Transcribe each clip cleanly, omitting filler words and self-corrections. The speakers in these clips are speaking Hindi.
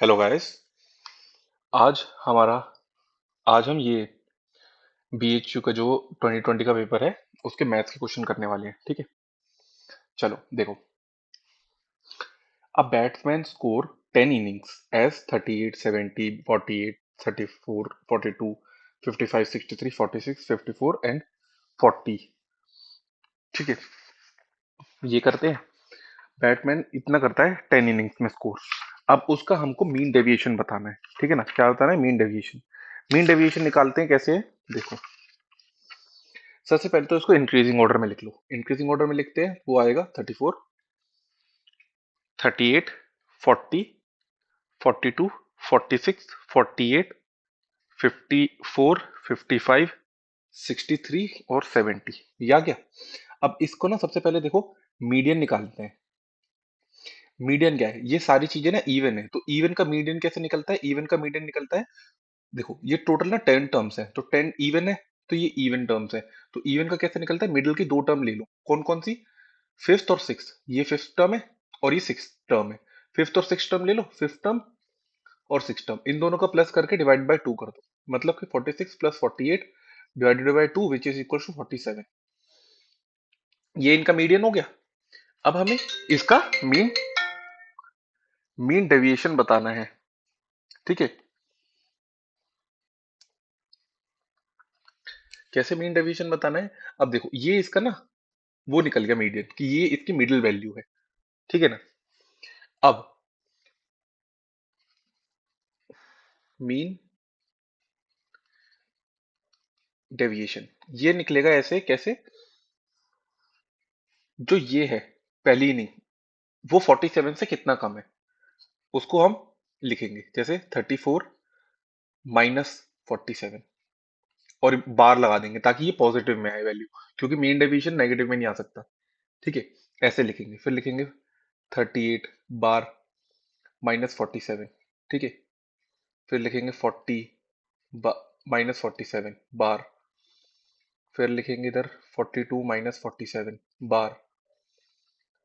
Hello guys. आज हमारा आज हम ये बीएचयू का जो 2020 का पेपर है उसके मैथ्स के क्वेश्चन करने वाले हैं। ठीक है, चलो देखो। A batsman score 10 innings as 38, 70, 48, 34, 42, 55, 63, 46, 54 and 40। ठीक है, ये करते हैं। बैट्समैन इतना करता है 10 इनिंग्स में स्कोर। अब उसका हमको मीन डेविएशन बताना है। ठीक है ना, क्या बताना है? Mean deviation. मीन डेविएशन निकालते हैं कैसे है, देखो। सबसे पहले तो इसको इंक्रीजिंग ऑर्डर में लिख लो। इंक्रीजिंग ऑर्डर में लिखते हैं, वो आएगा 34, 38, 40, 42, 46, 48, 54, 55, 63 और 70। ये आ गया। अब इसको ना सबसे पहले देखो, मीडियन निकालते हैं। मीडियन क्या है? ये सारी चीजें ना इवन है, तो इवन का मीडियन कैसे निकलता है? इवन का मीडियन निकलता है, देखो ये टोटल ना 10 टर्म्स है, तो 10 इवन है, तो ये इवन टर्म्स है। तो इवन का कैसे निकलता है? मिडिल की दो टर्म ले लो। कौन कौन सी? फिफ्थ और सिक्स। ये फिफ्थ टर्म है और ये सिक्स टर्म है। फिफ्थ और सिक्स टर्म ले लो, फिफ्थ टर्म और सिक्स टर्म, इन दोनों का प्लस करके डिवाइड बाय टू कर दो। मतलब कि 46 plus 48 divided by two which is equal to 47। ये इनका मीडियन हो गया। अब हमें इसका मीन मीन डेविएशन बताना है। ठीक है, कैसे मीन डेविएशन बताना है? अब देखो, ये इसका ना वो निकल गया मीडियन, कि ये इसकी मिडिल वैल्यू है। ठीक है ना। अब मीन डेविएशन ये निकलेगा ऐसे, कैसे? जो ये है पहली इनिंग, वो 47 से कितना कम है, उसको हम लिखेंगे जैसे 34 माइनस 47, और बार लगा देंगे ताकि ये पॉजिटिव में आए वैल्यू, क्योंकि मीन डेविएशन नेगेटिव में नहीं आ सकता। ठीक है, ऐसे लिखेंगे। फिर लिखेंगे 38 बार माइनस 47। ठीक है, फिर लिखेंगे 40 माइनस 47 बार। फिर लिखेंगे इधर 42 माइनस 47 बार।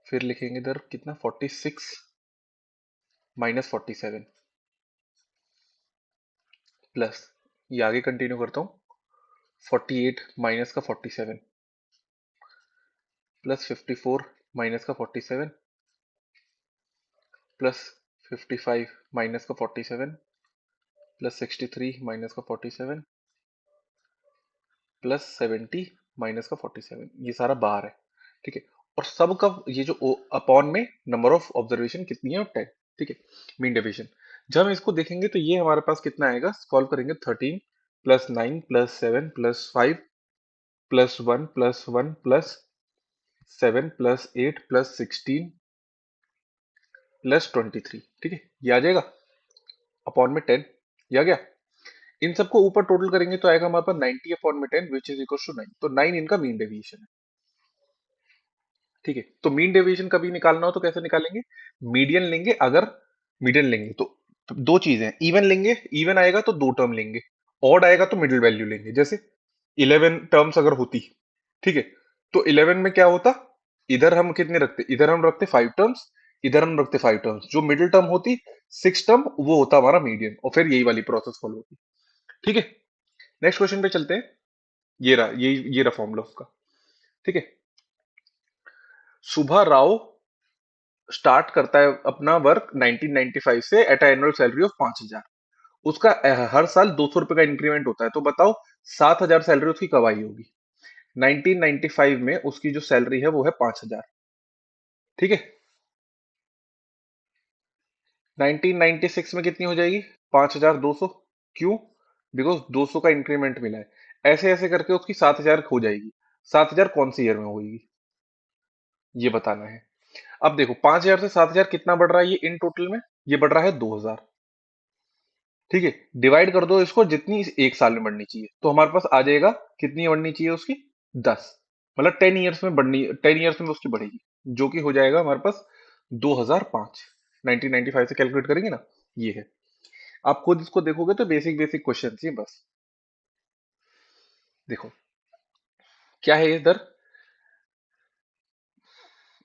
फिर लिखेंगे इधर कितना, 46 माइनस 47 प्लस, ये आगे कंटिन्यू करता हूँ, 48 माइनस का 47 प्लस 54 माइनस का 47 प्लस 55 माइनस का 47 प्लस 63 माइनस का 47 प्लस 70 माइनस का 47। ये सारा बाहर है। ठीक है, और सब का ये जो अपॉन में नंबर ऑफ ऑब्जर्वेशन कितनी है, 10। ठीक है, मीन डेविएशन। जब हम इसको देखेंगे तो ये हमारे पास कितना आएगा, सॉल्व करेंगे। 13 plus 9 plus 7 plus 5 plus 1 plus 1 plus 7 plus 8 plus 16 plus 23। ठीक है, ये आ जाएगा अपॉन में 10। ये आ गया। इन सबको ऊपर टोटल करेंगे तो आएगा हमारे पास 90 अपॉन में 10 विच इज इक्वल टू 9। तो 9 इनका मीन डेविएशन है। ठीक है, तो मीन डेविएशन कभी निकालना हो तो कैसे निकालेंगे? मीडियन लेंगे। अगर मीडियन लेंगे तो दो चीजें हैं, इवन लेंगे, इवन आएगा तो दो टर्म लेंगे, ऑड आएगा तो मिडिल वैल्यू लेंगे। जैसे 11 टर्म्स अगर होती, ठीक है, तो 11 में क्या होता, इधर हम कितने रखते, इधर हम रखते 5 टर्म्स, इधर हम रखते 5 टर्म्स, जो मिडिल टर्म होती 6 टर्म, वो होता हमारा मीडियन, और फिर यही वाली प्रोसेस फॉलो होती। ठीक है, नेक्स्ट क्वेश्चन पे चलते हैं। ये रहा फॉर्मूला उसका। ठीक है, सुबह राव स्टार्ट करता है अपना वर्क 1995 से एट एनुअल सैलरी ऑफ 5,000। उसका हर साल 200 रुपए का इंक्रीमेंट होता है। तो बताओ 7,000 सैलरी उसकी कब आई होगी? 1995 में उसकी जो सैलरी है वो है 5,000। ठीक है, 1996 में कितनी हो जाएगी? 5,200। क्यों? बिकॉज 200 का इंक्रीमेंट मिला है। ऐसे ऐसे करके उसकी 7,000 हो जाएगी। 7,000 कौन सी ईयर में होगी, ये बताना है। अब देखो, 5,000 से 7,000 कितना बढ़ रहा है ये इन टोटल में? ये बढ़ रहा है 2,000। ठीक है, डिवाइड कर दो इसको, जितनी इस एक साल में बढ़नी चाहिए, तो हमारे पास आ जाएगा कितनी बढ़नी चाहिए उसकी, 10। मतलब 10 ईयर्स में बढ़नी, 10 ईयर्स में उसकी बढ़ेगी, जो कि हो जाएगा हमारे पास 2005। 1995 से कैलकुलेट करेंगे ना, ये है। आप खुद इसको देखोगे तो बेसिक बेसिक क्वेश्चन ही बस। देखो क्या है इधर,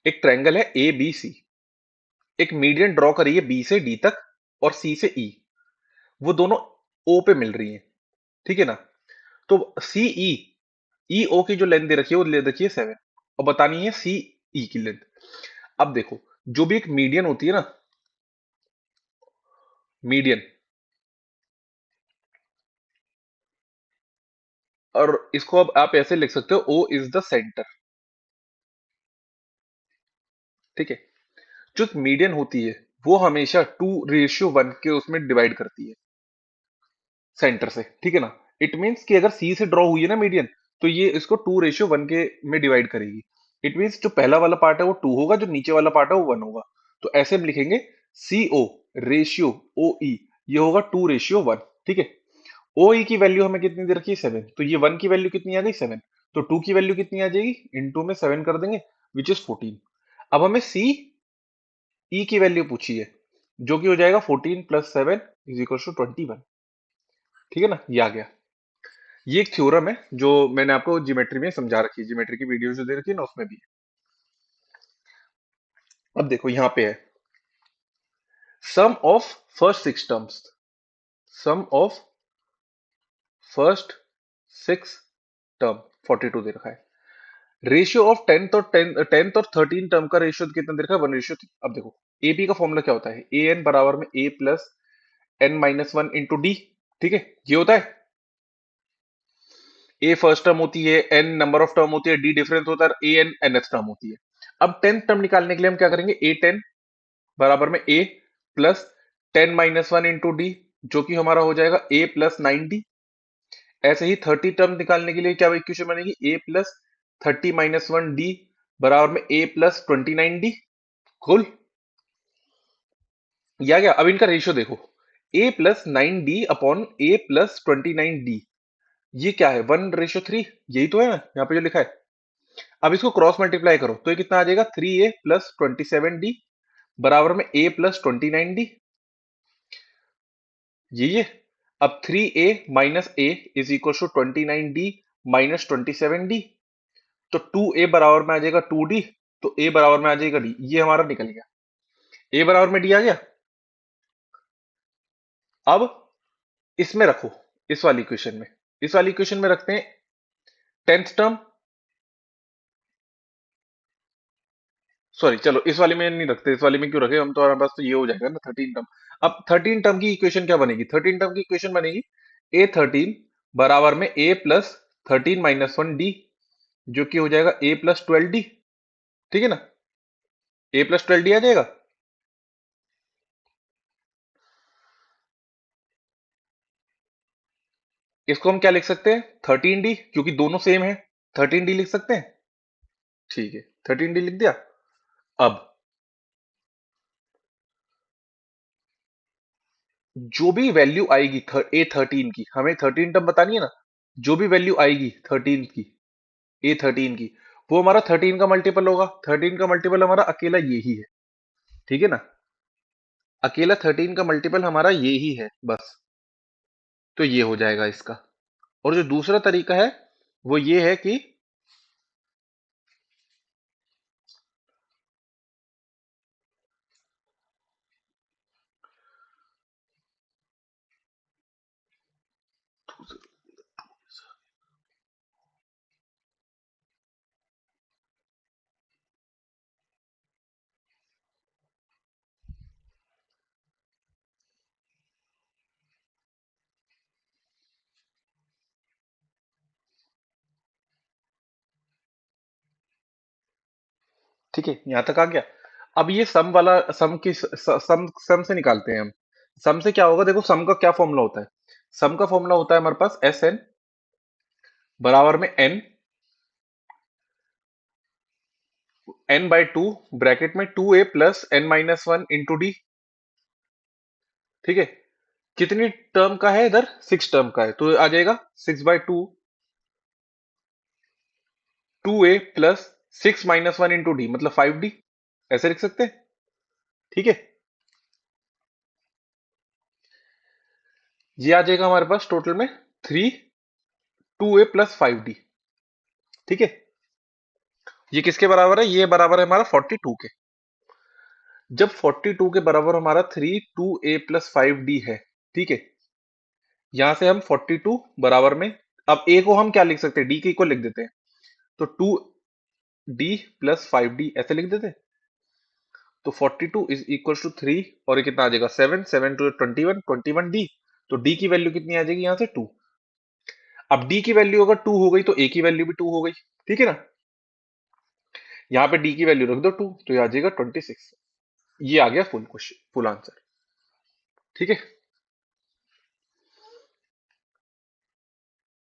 एक ट्रायंगल है ए बी सी। एक मीडियन ड्रॉ करिए बी से डी तक, और सी से ई, वो दोनों ओ पे मिल रही हैं, ठीक है ना। तो सी ई, ई ओ की जो लेंथ दे रखी है वो ले रखी है 7, और बतानी है सी ई की लेंथ। अब देखो, जो भी एक मीडियन होती है ना, मीडियन, और इसको अब आप ऐसे लिख सकते हो, ओ इज द सेंटर, ठीक है। जो मीडियन होती है वो हमेशा 2:1 के उसमें डिवाइड करती है सेंटर से, ठीक है ना। इट मीन्स कि अगर सी से ड्रॉ हुई है ना मीडियन, तो ये इसको 2:1 के में डिवाइड करेगी। इट मीन्स जो पहला वाला पार्ट है वो 2 होगा, जो नीचे वाला पार्ट है वो 1 होगा। तो ऐसे हम लिखेंगे सी ओ रेशियो ओ ई, ये होगा 2:1, ठीक है। ओ ई की वैल्यू हमें कितनी दे रखी है 7, तो ये 1 की वैल्यू कितनी आ गई 7, तो 2 की वैल्यू कितनी आ जाएगी, इनटू में 7 कर देंगे, विच इज 14। अब हमें सी ई की वैल्यू पूछी है, जो कि हो जाएगा 14 प्लस 7 इज इक्वल टू 21, ठीक है ना, ये आ गया। ये एक थ्योरम है जो मैंने आपको ज्योमेट्री में समझा रखी है, ज्योमेट्री की वीडियो जो दे रखी है ना उसमें भी है। अब देखो यहाँ पे है sum of first 6 terms, sum of first 6 term 42 दे रखा है। रेशियो ऑफ टेंथ और 13 टर्म का रेशियो कितना दे रखा है, 1:3। अब देखो एपी का फॉर्मूला क्या होता है, ए एन बराबर में A plus N minus one into D, ठीक है, ये होता है। ए फर्स्ट टर्म होती है, एन नंबर ऑफ टर्म होती है, डी डिफरेंस होता है, ए एन nth टर्म होती है। अब 10th टर्म निकालने के लिए हम क्या करेंगे, ए 10 बराबर में ए प्लस 10 - 1 इंटू डी, जो कि हमारा हो जाएगा ए प्लस 9 डी। ऐसे ही 30 टर्म निकालने के लिए क्या इक्वेशन बनेगी, ए प्लस 30 - 1 डी बराबर में ए प्लस 29 डी। कुल या क्या, अब इनका रेशियो देखो, ए प्लस 9 डी अपॉन ए प्लस 29 डी, ये क्या है, 1:3, यही तो है ना यहाँ पे जो लिखा है। अब इसको क्रॉस मल्टीप्लाई करो तो ये कितना आ जाएगा, 3a प्लस 27d बराबर में a प्लस 29d, ये। अब 3a minus a is equal to 29d minus 27d, तो 2a बराबर में आ जाएगा 2d, तो a बराबर में आ जाएगा d, ये हमारा निकल गया, a बराबर में d आ गया। अब इसमें रखो, इस वाली इक्वेशन में, इस वाली इक्वेशन में रखते हैं 10th टर्म, सॉरी चलो इस वाले में नहीं रखते, इस वाले में क्यों रखे हम, तो हमारे पास तो ये हो जाएगा ना 13 टर्म। अब 13 टर्म की इक्वेशन क्या बनेगी, 13 टर्म की इक्वेशन बनेगी A13 बराबर में A प्लस 13 - 1 डी, जो कि हो जाएगा A प्लस 12 डी, ठीक है ना, A प्लस 12 डी आ जाएगा। इसको हम क्या लिख सकते हैं, 13 डी, क्योंकि दोनों सेम है, 13 डी लिख सकते हैं, ठीक है, 13 डी लिख दिया। अब जो भी वैल्यू आएगी A13 की, हमें 13 टर्म बतानी है ना, जो भी वैल्यू आएगी 13 की, A13 की, वो हमारा 13 का मल्टीपल होगा, 13 का मल्टीपल हमारा अकेला ये ही है, ठीक है ना, अकेला 13 का मल्टीपल हमारा ये ही है बस, तो ये हो जाएगा इसका। और जो दूसरा तरीका है वो ये है कि ठीक है, यहां तक आ गया। अब ये सम वाला, सम की सम सम से निकालते हैं हम। सम से क्या होगा, देखो सम का क्या फॉर्मूला होता है, सम का फॉर्मूला होता है हमारे पास एस एन बराबर में n/2 ब्रैकेट में 2a plus n - 1 into D, ठीक है। कितनी टर्म का है इधर, 6 टर्म का है, तो आ जाएगा 6/2, 2a प्लस 6 - 1 इंटू डी मतलब 5d, ऐसे लिख सकते हैं, ठीक है। ये आ जाएगा हमारे पास टोटल में 2a प्लस 5d, ठीक है। ये किसके बराबर है, ये बराबर है हमारा 42 के। जब 42 के बराबर हमारा 3 2a + 5d है, ठीक है, यहां से हम 42 बराबर में, अब a को हम क्या लिख सकते हैं, d के इक्वल लिख देते हैं, तो 2d + 5d ऐसे लिख देते हैं। तो 42 इज इक्वल टू 3, और ये कितना आ जाएगा 7, 7 टू 21, 21d, तो d की वैल्यू कितनी आ जाएगी यहां से 2। अब d की वैल्यू अगर 2 हो गई तो a की वैल्यू भी 2 हो गई, ठीक है ना। यहाँ पे d की वैल्यू रख दो 2, तो ये आ जाएगा 26। ये आ गया फुल क्वेश्चन, फुल आंसर, ठीक है।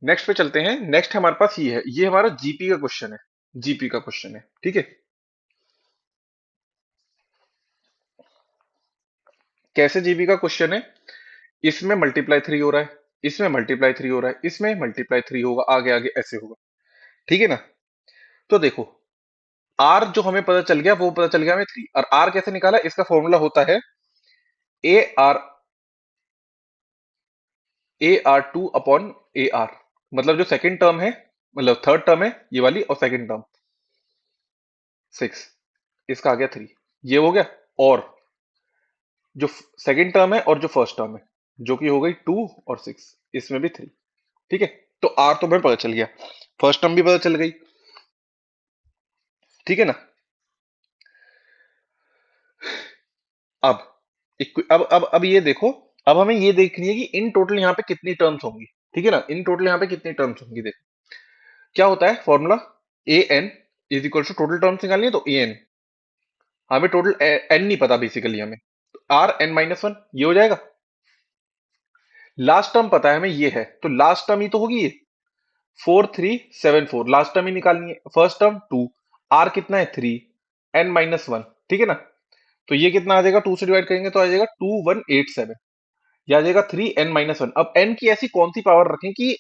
नेक्स्ट पे चलते हैं। नेक्स्ट हमारे पास ये है, ये हमारा जीपी का क्वेश्चन है, जीपी का क्वेश्चन है, ठीक है। कैसे जीपी का क्वेश्चन है, इसमें मल्टीप्लाई 3 हो रहा है, इसमें मल्टीप्लाई 3 हो रहा है, इसमें मल्टीप्लाई 3 होगा, आगे आगे ऐसे होगा, ठीक है ना। तो देखो, आर जो हमें पता चल गया वो पता चल गया हमें 3, और आर कैसे निकाला, इसका फॉर्मूला होता है ए आर, AR2/AR, मतलब जो सेकंड टर्म है, मतलब थर्ड टर्म है ये वाली, और सेकंड टर्म 6, इसका आ गया 3, ये हो गया। और जो सेकंड टर्म है और जो फर्स्ट टर्म है, जो कि हो गई 2 और 6, इसमें भी 3, ठीक है। तो आर तो हमें पता चल गया, फर्स्ट टर्म भी पता चल गई, ठीक है ना। अब अब ये देखो, अब हमें ये देखनी है कि इन टोटल यहाँ पे कितनी टर्म्स होंगी, ठीक है ना, इन टोटल यहाँ पे कितनी टर्म्स होंगी। देखो क्या होता है formula, a N is equal to, total terms निकालनी है तो ए एन, हमें टोटल एन नहीं पता बेसिकली, हमें R n - 1 ये हो जाएगा। लास्ट टर्म पता है हमें ये है, तो लास्ट टर्म ही तो होगी ये, 4374, लास्ट टर्म ही निकालनी है। फर्स्ट टर्म 2, आर कितना है 3, n - 1, ठीक है ना। तो ये कितना आ जाएगा, 2 से डिवाइड करेंगे तो आ जाएगा 2187, यह आ जाएगा 3n - 1। अब n की ऐसी कौन सी पावर रखें कि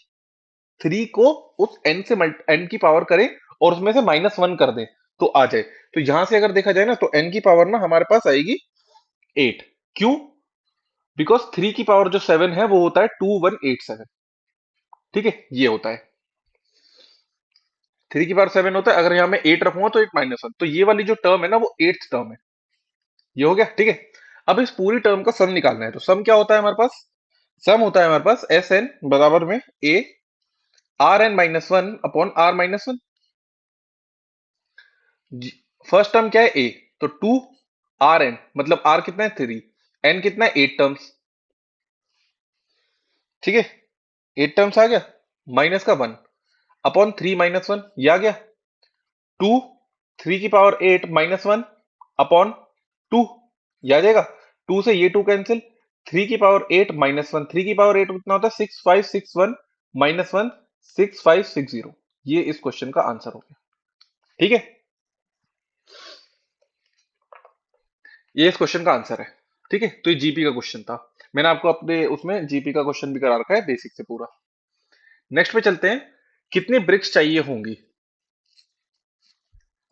3 को उस n से n की पावर करें और उसमें से -1 कर दें तो आ जाए। तो यहां से अगर देखा जाए ना, तो n की पावर ना हमारे पास आएगी 8। क्यों? बिकॉज 3 की पावर जो 7 है वो होता है 2187, ठीक है, ये होता है 3 की पावर 7 होता है। अगर यहां मैं 8 रखूंगा तो 8 - 1, तो ये वाली जो टर्म है ना वो 8th टर्म है, ये हो गया, ठीक है। अब इस पूरी टर्म का सम निकालना है, तो सम क्या होता है हमारे पास, सम होता है हमारे पास एस एन बराबर में ए Rn - 1/R - 1। फर्स्ट टर्म क्या है ए, तो 2 RN, मतलब आर कितना है 3, एन कितना है 8 टर्म्स, ठीक है, 8 टर्म्स आ गया, माइनस का 1 अपॉन 3 - 1, ये आ गया 2, 3 की पावर 8 -1 अपॉन 2, ये आ जाएगा। 2 से ये 2 कैंसिल, 3 की पावर 8 -1, 3 की पावर 8 कितना होता है 6561 -1 6560, ये इस क्वेश्चन का आंसर हो गया, ठीक है। ये इस क्वेश्चन का आंसर है, ठीक है। तो ये जीपी का क्वेश्चन था, मैंने आपको अपने उसमें जीपी का क्वेश्चन भी करा रखा है बेसिक से पूरा। नेक्स्ट पे चलते हैं, कितने ब्रिक्स चाहिए होंगी,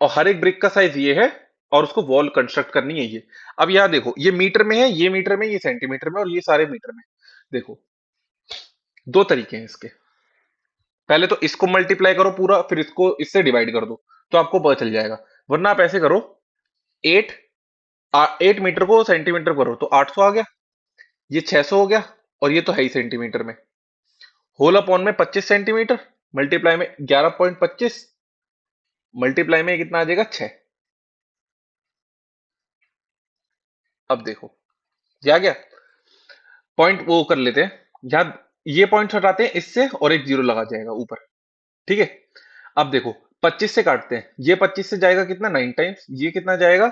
और हर एक ब्रिक का साइज ये है, और उसको वॉल कंस्ट्रक्ट करनी है ये। अब यहां देखो, ये मीटर में है, ये मीटर में, ये सेंटीमीटर में, और ये सारे मीटर में। देखो दो तरीके हैं इसके, पहले तो इसको मल्टीप्लाई करो पूरा, फिर इसको इससे डिवाइड कर दो, तो आपको पता चल जाएगा। वरना आप ऐसे करो, 8 8 मीटर को सेंटीमीटर करो तो 800 आ गया, ये 600 हो गया, और ये तो है ही सेंटीमीटर में। होल अपॉन में 25 सेंटीमीटर, मल्टीप्लाई में 11.25, मल्टीप्लाई में कितना आ जाएगा 6। अब देखो ये आ गया, पॉइंट वो कर लेते हैं, यहां ये पॉइंट हटाते हैं इससे, और एक जीरो लगा जाएगा ऊपर, ठीक है। अब देखो 25 से काटते हैं, ये 25 से जाएगा कितना 9 टाइम्स, ये कितना जाएगा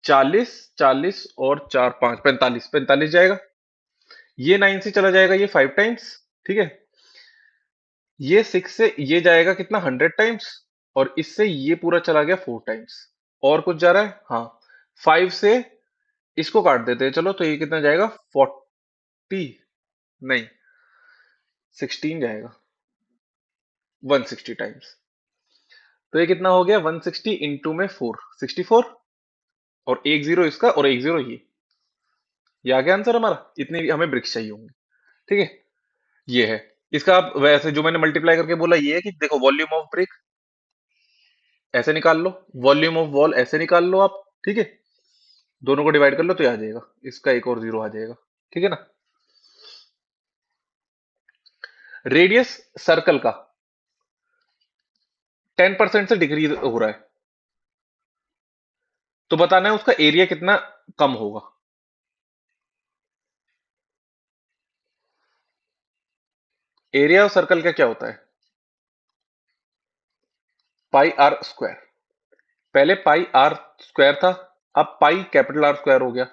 40, 40 और 4 5 45, 45 जाएगा। ये 9 से चला जाएगा ये 5 टाइम्स, ठीक है। ये 6 से ये जाएगा कितना 100 टाइम्स, और इससे ये पूरा चला गया 4 टाइम्स। और कुछ जा रहा है, हाँ 5 से इसको काट देते हैं चलो, तो ये कितना जाएगा 40, नहीं 16 जाएगा, 160 टाइम्स। तो ये कितना हो गया 160 इंटू में 4, 64, और एक जीरो इसका और एक जीरो ये आ गया आंसर हमारा। इतनी हमें ब्रिक्स चाहिए होंगे, ठीक है, ये है इसका। आप वैसे जो मैंने मल्टीप्लाई करके बोला ये है कि देखो वॉल्यूम ऑफ ब्रिक ऐसे निकाल लो, वॉल्यूम ऑफ वॉल ऐसे निकाल लो आप, ठीक है। दोनों को डिवाइड कर लो तो ये आ जाएगा, इसका एक और जीरो आ जाएगा। ठीक है ना। रेडियस सर्कल का 10% से डिक्रीज हो रहा है, तो बताना है उसका एरिया कितना कम होगा। एरिया ऑफ सर्कल का क्या होता है? पाई आर स्क्वायर। पहले पाई आर स्क्वायर था, अब पाई कैपिटल आर स्क्वायर हो गया।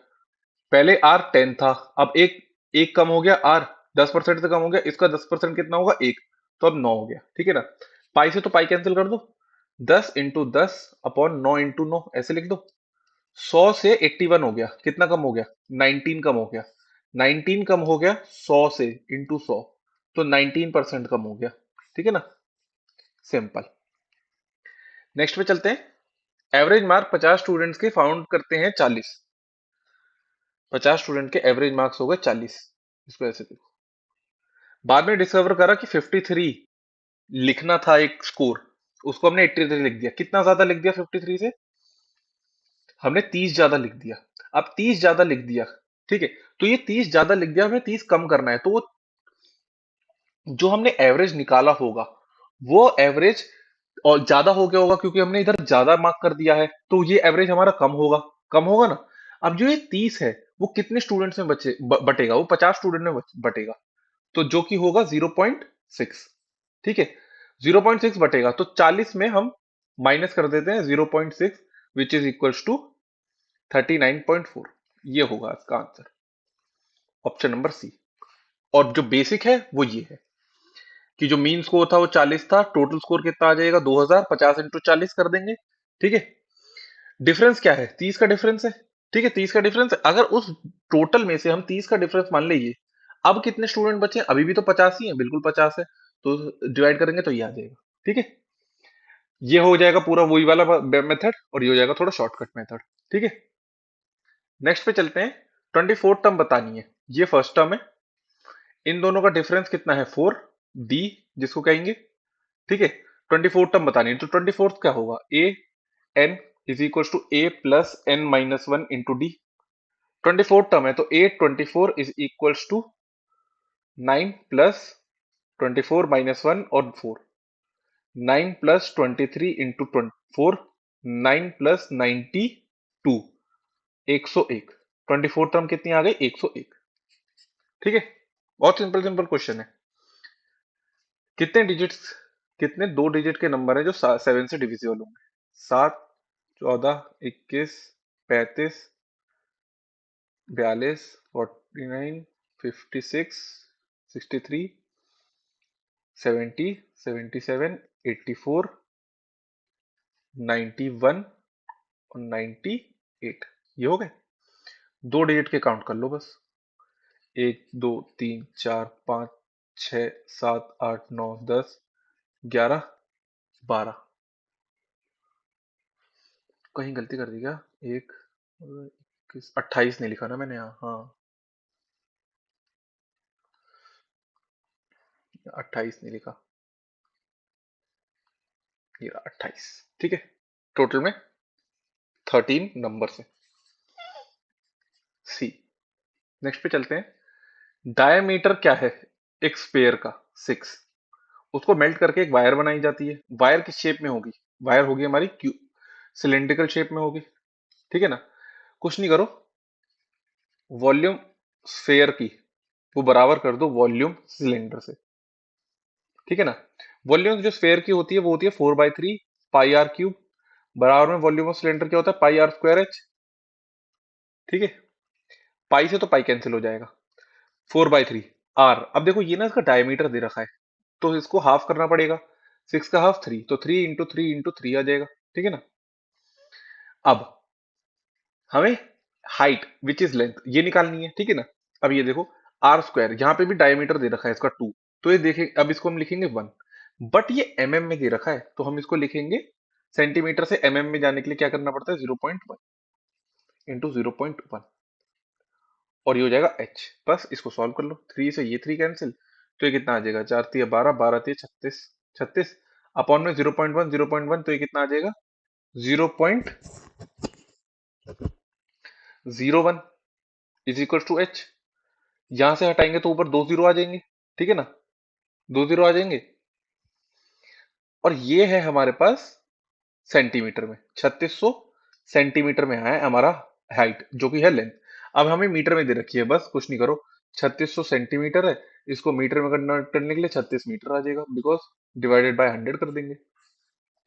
पहले आर 10 था, अब एक एक कम हो गया, आर 10% से कम हो गया, इसका 10% कितना होगा? एक, तो अब 9 हो गया। ठीक है ना। पाई से तो पाई कैंसिल कर दो, 10 × 10 अपॉन 9 × 9 ऐसे लिख दो। 100 से 81 हो गया, कितना कम हो गया? 19 कम हो गया। 19 कम हो गया 100 से, इंटू 100, तो 19% कम हो गया। ठीक है ना। सिंपल। नेक्स्ट पे चलते हैं। एवरेज मार्क 50 स्टूडेंट्स के फाउंड करते हैं 40। 50 स्टूडेंट के एवरेज मार्क्स हो गए 40। इसको ऐसे देखो। बाद में डिस्कवर करा कि 53 लिखना था एक स्कोर, उसको हमने 83 लिख दिया। कितना ज्यादा लिख दिया 53 से? हमने 30 ज्यादा लिख दिया। अब 30 ज्यादा लिख दिया, ठीक है, तो ये 30 ज्यादा लिख दिया, हमें 30 कम करना है, तो वो जो हमने एवरेज निकाला होगा, वो एवरेज और ज्यादा हो गया होगा, क्योंकि हमने इधर ज्यादा मार्क कर दिया है, तो ये एवरेज हमारा कम होगा। कम होगा ना। अब जो ये 30 है, वो कितने स्टूडेंट्स में बटेगा? वो 50 स्टूडेंट में बटेगा, तो जो कि होगा 0.6। ठीक है। 0.6 बटेगा, तो 40 में हम माइनस कर देते हैं 0.6, विच इज इक्वल्स टू 39.4। ये होगा इसका आंसर, ऑप्शन नंबर सी। और जो बेसिक है वो ये है कि जो मीन स्कोर था वो 40 था, टोटल स्कोर कितना आ जाएगा? 2000, 50 × 40 कर देंगे। ठीक है। डिफरेंस क्या है? 30 का डिफरेंस है। ठीक है, 30 का डिफरेंस है। अगर उस टोटल में से हम 30 का डिफरेंस मान लीजिए, अब कितने स्टूडेंट बचे हैं? अभी भी तो 50 ही है, बिल्कुल 50 है, तो डिवाइड करेंगे तो ये आ जाएगा। ठीक है। ये हो जाएगा पूरा वही वाला मेथड, और ये हो जाएगा थोड़ा शॉर्टकट मेथड। ठीक है। नेक्स्ट पे चलते हैं। 24 टर्म बतानी है, ये फर्स्ट टर्म है। इन दोनों का डिफरेंस कितना है? 4, डी जिसको कहेंगे। ठीक है। 24 टर्म बतानी है, तो 24 क्या होगा? A N is equal to A plus N minus one into D. 24 term है, तो A 24 is equals to 9 plus 24 - 1 और 4। 9 प्लस 23 इंटू 4, 9 प्लस 92, 101। 24 टर्म कितनी आ गई? 101। ठीक है। बहुत सिंपल सिंपल क्वेश्चन है। कितने डिजिट्स, कितने दो डिजिट के नंबर है जो 7 से डिविजिबल होंगे? 7, 14, 21, 35, 42, 49, 56, 63, 70, 77, 84, 91 और 98। ये हो गए। दो डिजिट के काउंट कर लो बस। 1, 2, 3, 4, 5, 6, 7, 8, 9, 10, 11, 12। कहीं गलती कर दी क्या? एक, 28 नहीं लिखा ना मैंने यहाँ। हाँ, 28 नहीं लिखा, ये 28। ठीक है। टोटल में 13 नंबर है। सी। नेक्स्ट पे चलते हैं। डायमीटर क्या है एक स्पेयर का? 6। उसको मेल्ट करके एक वायर बनाई जाती है। वायर किस शेप में होगी? वायर होगी हमारी क्यू सिलेंड्रिकल शेप में होगी। ठीक है ना। कुछ नहीं करो, वॉल्यूम स्फेयर की वो बराबर कर दो वॉल्यूम सिलेंडर से। ठीक है ना। वॉल्यूम जो स्फेयर की होती है वो होती है 4/3 पाई आर क्यूब, बराबर में वॉल्यूम ऑफ सिलेंडर क्या होता है? पाई आर स्क्वायर एच। ठीक है। पाई से तो पाई कैंसिल हो जाएगा। 4/3 आर। अब देखो ये ना इसका डायमीटर दे रखा है, तो इसको हाफ करना पड़ेगा। 6 का हाफ 3, तो 3 × 3 × 3 आ जाएगा। ठीक है ना। अब हमें हाइट विच इज लेंथ ये निकालनी है। ठीक है ना। अब ये देखो, आर स्क्वायर यहाँ पे भी डायमीटर दे रखा है इसका 2, तो ये देखें, अब इसको हम लिखेंगे 1, बट ये एमएम में दे रखा है, तो हम इसको लिखेंगे सेंटीमीटर से एमएम में जाने के लिए क्या करना पड़ता है? 0.1 इंटू 0.1, और ये हो जाएगा एच। बस इसको सॉल्व कर लो। 3 से ये 3 कैंसिल, तो ये कितना आ जाएगा? 4 × 3 = 12, 12 × 3 = 36, 36 अपॉन में 0.1, 0.1, तो ये कितना आ जाएगा? 0. 01 इज इक्वल टू एच। यहां से हटाएंगे तो ऊपर दो जीरो आ जाएंगे, ठीक है ना, दो जीरो आ जाएंगे। और ये है हमारे पास सेंटीमीटर में, 3600 सेंटीमीटर में है हमारा हाइट, जो कि है लेंथ। अब हमें मीटर में दे रखी है, बस कुछ नहीं करो, 3600 सेंटीमीटर है, इसको मीटर में कन्वर्ट करने के लिए 36 मीटर आ जाएगा, बिकॉज डिवाइडेड बाय 100 कर देंगे,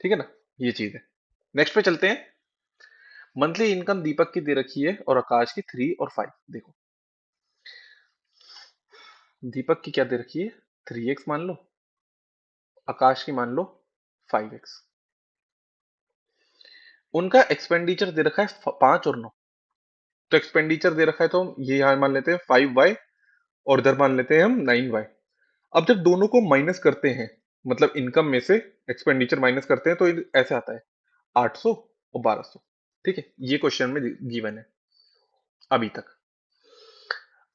ठीक है ना, ये चीज है। नेक्स्ट पे चलते हैं। मंथली इनकम दीपक की दे रखी है और आकाश की 3 और 5। देखो दीपक की क्या दे रखी है, 3x मान लो, आकाश की मान लो 5x। उनका एक्सपेंडिचर दे रखा है 5 और 9। तो एक्सपेंडिचर दे रखा है तो हम ये यहाँ मान लेते हैं 5y, और इधर मान लेते हैं हम 9y। अब जब दोनों को माइनस करते हैं, मतलब इनकम में से एक्सपेंडिचर माइनस करते हैं, तो ऐसे आता है 800 और 1200। ठीक है, ये क्वेश्चन में गिवन है अभी तक।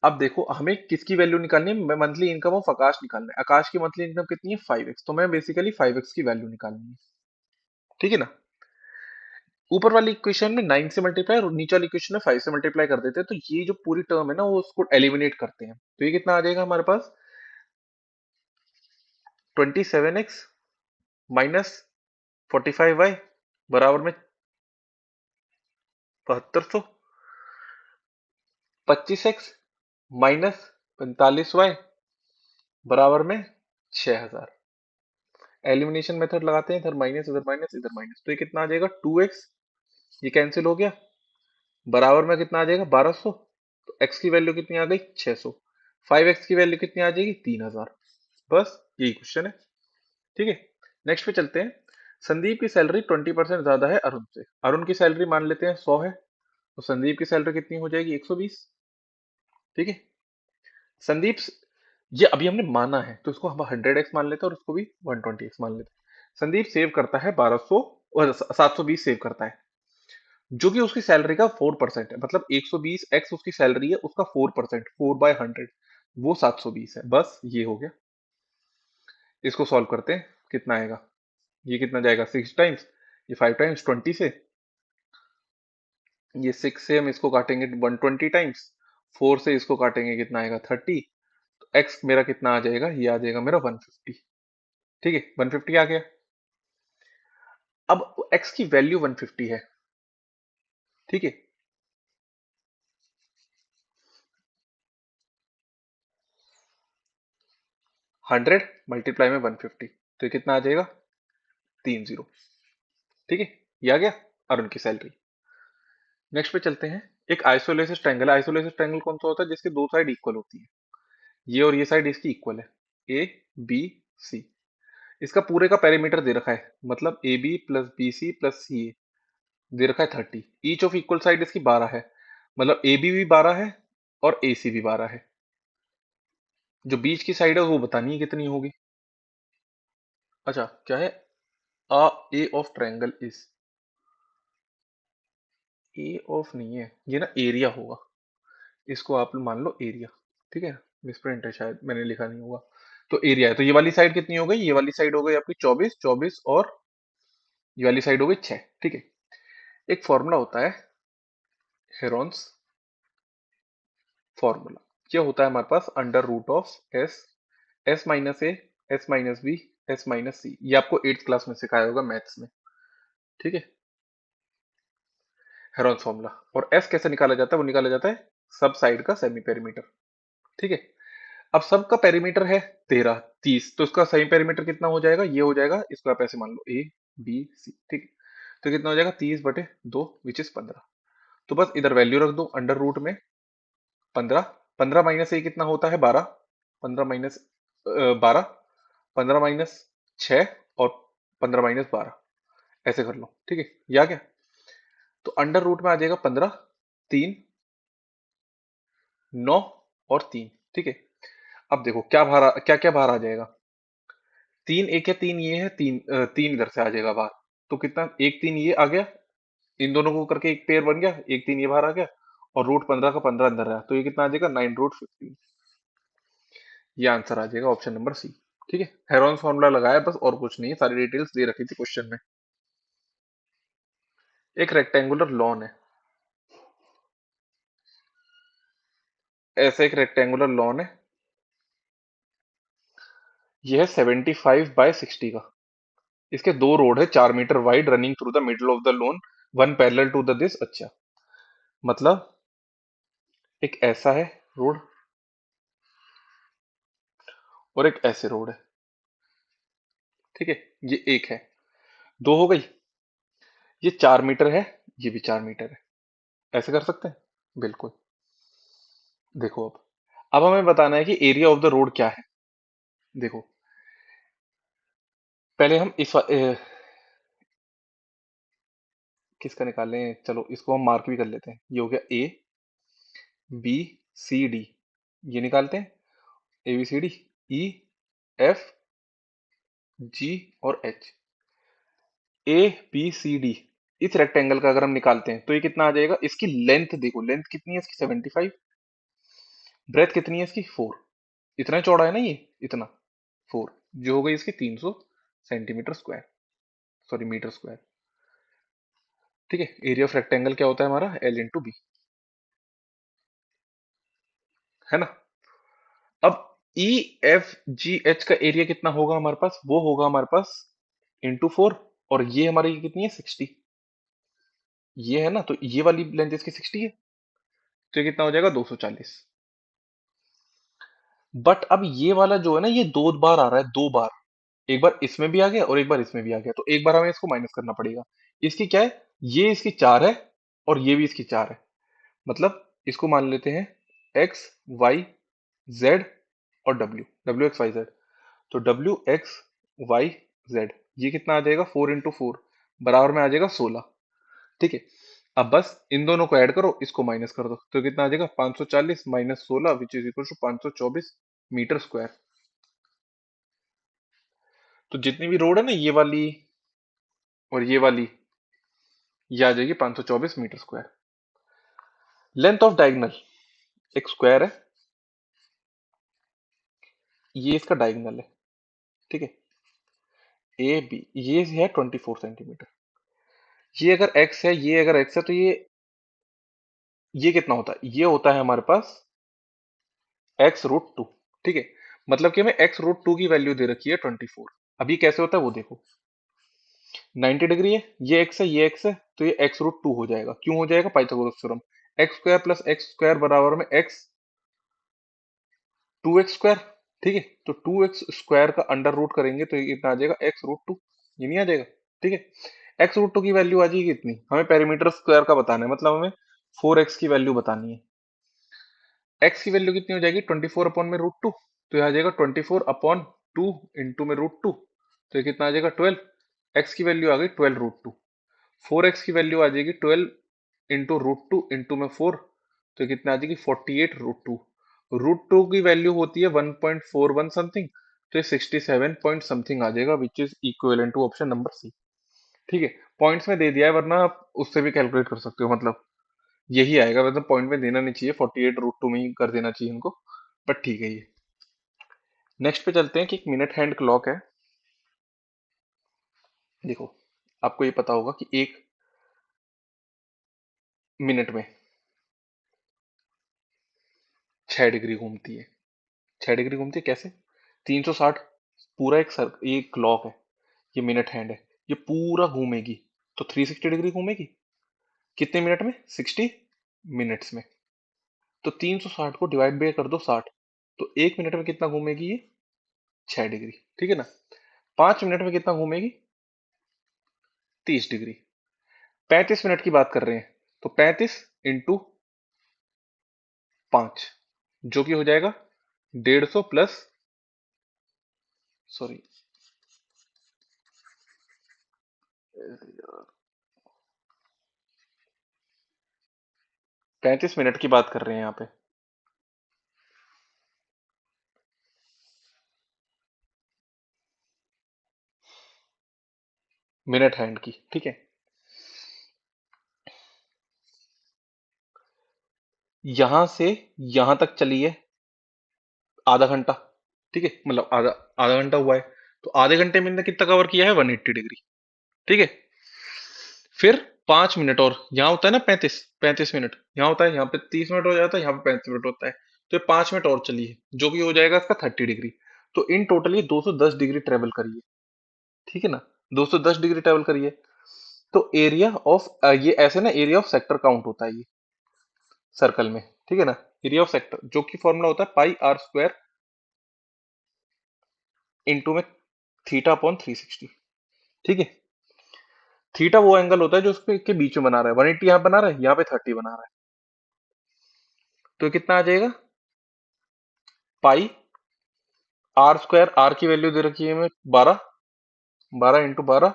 अब देखो हमें किसकी वैल्यू निकालनी है, मंथली इनकम ऑफ आकाश निकालना है। आकाश की मंथली इनकम कितनी है 5x, तो मैं बेसिकली 5x की वैल्यू निकालनी है, ठीक है ना। ऊपर वाली इक्वेशन में 9 से मल्टीप्लाई और नीचे वाली इक्वेशन में 5 से मल्टीप्लाई कर देते हैं, तो ये जो पूरी टर्म है ना वो उसको एलिमिनेट करते हैं, तो ये कितना आ जाएगा हमारे पास, 27x माइनस 45y बराबर में 7200, 25x माइनस 45y बराबर में 6000। एलिमिनेशन मेथड लगाते हैं, इधर माइनस इधर माइनस इधर माइनस, तो ये कितना आ जाएगा 2x, ये कैंसिल हो गया, बराबर में कितना आ जाएगा 1200। तो x की वैल्यू कितनी आ गई 600, 5x की वैल्यू कितनी आ जाएगी 3000। बस यही क्वेश्चन है, ठीक है। नेक्स्ट पे चलते हैं। संदीप की सैलरी 20% ज्यादा है अरुण से। अरुण की सैलरी मान लेते हैं 100 है, तो संदीप की सैलरी कितनी हो जाएगी 120, ठीक है। संदीप ये अभी हमने माना है तो इसको हम 100x मान लेते हैं और उसको भी 120x मान लेते हैं। संदीप सेव करता है 1200 और 720 सेव करता है, जो कि उसकी सैलरी का 4% है, मतलब 120x उसकी सैलरी है, उसका 4%, 4/100, वो 720 है। बस ये हो गया। इसको सॉल्व करते हैं, कितना आएगा, ये कितना जाएगा 6 टाइम्स, ये 5 टाइम्स 20 से, ये 6 से हम इसको काटेंगे 120 टाइम्स, 4 से इसको काटेंगे कितना आएगा 30, तो x मेरा कितना आ जाएगा, ये आ जाएगा मेरा 150, ठीक है 150 आ गया। अब x की वैल्यू 150 है, ठीक है। 100 मल्टीप्लाई में 150, तो ये कितना आ जाएगा 30, ठीक है। ये आ गया अरुण की सैलरी। नेक्स्ट पे चलते हैं। एक आइसोलेसिस ट्रायंगल है। आइसोलेसिस ट्रायंगल कौन सा होता है, जिसके दो साइड इक्वल होती है, ये और ये साइड इसकी इक्वल है, ए बी सी। इसका पूरे का पेरीमीटर दे रखा है, मतलब A B plus B C plus C A दे रखा है 30। ईच ऑफ इक्वल साइड इसकी 12 है, मतलब ए बी भी 12 है और ए सी भी 12 है। जो बीच की साइड है वो बतानी है कितनी होगी। अच्छा क्या है, uh A of triangle is, A of नहीं है ये ना, एरिया होगा, इसको आप मान लो एरिया, ठीक है। मिसप्रिंट है शायद, मैंने लिखा नहीं होगा। तो एरिया है, तो ये वाली साइड कितनी हो गई, ये वाली साइड हो गई आपकी 24, 24 और ये वाली साइड हो गई 6, ठीक है। एक फॉर्मूला होता है हेरॉन्स फॉर्मूला। क्या होता है हमारे पास, under root of S, S minus A, S minus B, S minus C. ये आपको 8th क्लास में सिखाया होगा मैथ्स में, ठीक है। Heron's formula. और एस कैसे निकाला जाता है, वो निकाला जाता है सब साइड का सेमी पेरीमीटर, ठीक है। अब सबका पेरीमीटर है 13, 30, तो इसका सही पेरीमीटर कितना हो जाएगा, ये हो जाएगा, इसको आप ऐसे मान लो ए बी सी, ठीक है। तो कितना हो जाएगा 30/2 विच इज 15। तो बस इधर वैल्यू रख दो अंडर रूट में 15, 15 माइनस ए कितना होता है 12, 15 माइनस 12, 15 माइनस 6 और 15 माइनस 12, ऐसे कर लो, ठीक है। ये आ गया, तो अंडर रूट में आ जाएगा 15, 3, 9 और 3, ठीक है। अब देखो क्या बाहर, क्या क्या बाहर आ जाएगा, 3 एक है, 3 ये है, 3 इधर से आ जाएगा बाहर, तो कितना, एक 3 ये आ गया, इन दोनों को करके एक पेयर बन गया, एक 3 ये बाहर आ गया, और रूट 15 का 15 अंदर रहा, तो ये कितना आ जाएगा 9√15। ये आंसर आ जाएगा ऑप्शन नंबर सी, ठीक है। हेरॉन फॉर्मूला लगाया बस, और कुछ नहीं है, सारी डिटेल्स दे रखी थी क्वेश्चन में। एक रेक्टेंगुलर लॉन है, ऐसा एक रेक्टेंगुलर लॉन है, ये है 75/60 का। इसके दो रोड है 4 meter wide running through the middle of the lawn, one parallel to the this. अच्छा, मतलब एक ऐसा है रोड और एक ऐसे रोड है, ठीक है। ये एक है, दो हो गई। ये 4 मीटर है, ये भी 4 मीटर है। ऐसे कर सकते हैं, बिल्कुल। देखो अब हमें बताना है कि एरिया ऑफ द रोड क्या है। देखो, पहले हम किसका निकालें, चलो इसको हम मार्क भी कर लेते हैं। ये हो गया ए बी सी डी, ये निकालते हैं। A B C D, E F G और एच। ए बी सी डी, इस रेक्टेंगल का अगर हम निकालते हैं तो ये कितना आ जाएगा। इसकी लेंथ देखो, लेंथ कितनी है इसकी 75, ब्रेथ कितनी है इसकी 4। इतना चौड़ा है ना ये, इतना 4, जो हो गई इसकी 300 centimeter square, sorry meter square. ठीक है, एरिया ऑफ रेक्टेंगल क्या होता है हमारा, एल इंटू बी, है ना। अब ई एफ जी एच का एरिया कितना होगा हमारे पास, वो होगा हमारे पास इंटू 4। और ये हमारी कितनी है 60, ये है ना, तो ये वाली लेंथ इसकी 60 है, तो ये कितना हो जाएगा 240। बट अब ये वाला जो है ना, ये दो बार आ रहा है, दो बार। एक बार इसमें भी आ गया और एक बार इसमें भी आ गया, तो एक बार हमें इसको माइनस करना पड़ेगा। इसकी क्या है, ये इसकी 4 है और ये भी इसकी 4 है। मतलब इसको मान लेते हैं एक्स वाई जेड और W, W X Y Z. तो डब्ल्यू एक्स वाई जेड, ये कितना आ जाएगा 4 इंटू 4, बराबर में आ जाएगा 16। ठीक है, अब बस इन दोनों को ऐड करो, इसको माइनस कर दो, तो कितना आ जाएगा 540 minus 16 which is equal to 524 meter square. तो जितनी भी रोड है ना, ये वाली और ये वाली, ये आ जाएगी 524 meter square. Length of diagonal, एक स्क्वायर है, ये इसका डायगोनल है, ठीक है। ए बी, ये है 24 सेंटीमीटर। ये अगर एक्स है, ये अगर एक्स है, तो ये कितना होता है, ये होता है हमारे पास x√2। ठीक है, मतलब कि हमें x√2 की वैल्यू दे रखी है 24। अभी कैसे होता है वो देखो, 90 डिग्री है, ये x है, ये x है, तो ये x√2 हो जाएगा। क्यों हो जाएगा, Pythagoras theorem. X square plus x square बराबर में एक्स 2x²। ठीक है, तो 2x² का अंडर रूट करेंगे तो ये कितना आ जाएगा x√2, ये नहीं आ जाएगा। ठीक है, x√2 की वैल्यू आ जाएगी इतनी। हमें पेरीमीटर स्क्वायर का बताना है, मतलब हमें 4x की वैल्यू बतानी है। x की वैल्यू कितनी हो जाएगी 24 अपॉन में √2, तो यह आ जाएगा 24/2 इंटू में √2, तो ये कितना आ जाएगा 12। x की वैल्यू आ गई 12√2। 4x की वैल्यू आ जाएगी 12 इंटू √2 इंटू में 4, तो ये कितना आ जाएगी 48√2। √2 की वैल्यू होती है 1.41 समथिंग, तो ये 67 पॉइंट समथिंग आ जाएगा which is equivalent to option number C. ठीक है, पॉइंट्स में दे दिया है, वरना आप उससे भी कैलकुलेट कर सकते हो। मतलब यही आएगा, मतलब पॉइंट में देना नहीं चाहिए, 48√2 में ही कर देना चाहिए इनको, बट ठीक है। ये नेक्स्ट पे चलते हैं कि एक मिनट हैंड क्लॉक है। देखो, आपको ये पता होगा कि 1 मिनट में 6 डिग्री घूमती है। 6 डिग्री घूमती है कैसे, 360, पूरा एक सर, ये क्लॉक है, ये मिनट हैंड है, ये पूरा घूमेगी, तो 360 डिग्री घूमेगी। कितने मिनट में, 60 मिनट्स में। तो 360 को डिवाइड बाय कर दो 60, तो 1 मिनट में कितना घूमेगी ये, 6 डिग्री। ठीक है ना। 5 मिनट में कितना घूमेगी, 30 डिग्री। 35 मिनट की बात कर रहे हैं, तो 35 इंटू 5, जो कि हो जाएगा 150 प्लस, सॉरी 35 मिनट की बात कर रहे हैं यहाँ पे, मिनट हैंड की। ठीक है, यहां से यहां तक चली है आधा घंटा। ठीक है, मतलब आधा आधा घंटा हुआ है, तो आधे घंटे में इनने कितना कवर किया है 180 डिग्री। ठीक है, फिर 5 मिनट और, यहाँ होता है ना 35 मिनट, यहाँ होता है, यहाँ पे 30 मिनट हो जाता है, यहाँ पे 35 मिनट होता है। तो ये 5 मिनट और चली है, जो कि हो जाएगा इसका 30 डिग्री। तो इन टोटल ये 210 डिग्री ट्रेवल करिए, ठीक है ना, 210 डिग्री ट्रेवल करिए। तो एरिया ऑफ ये ऐसे ना एरिया ऑफ सेक्टर काउंट होता है ये सर्कल में, ठीक है ना, एरिया ऑफ सेक्टर, जो कि फॉर्मूला होता है पाई आर स्क्वायर इंटू में थीटा अपॉन 360, ठीक है। थीटा वो एंगल होता है जो उसके के बीच में बना रहा है, 180 यहाँ बना रहा है, यहाँ पे 30 बना रहा है। तो ये कितना आ जाएगा, पाई आर स्क्वायर, आर की वैल्यू दे रखी है हमें 12, 12 × 12,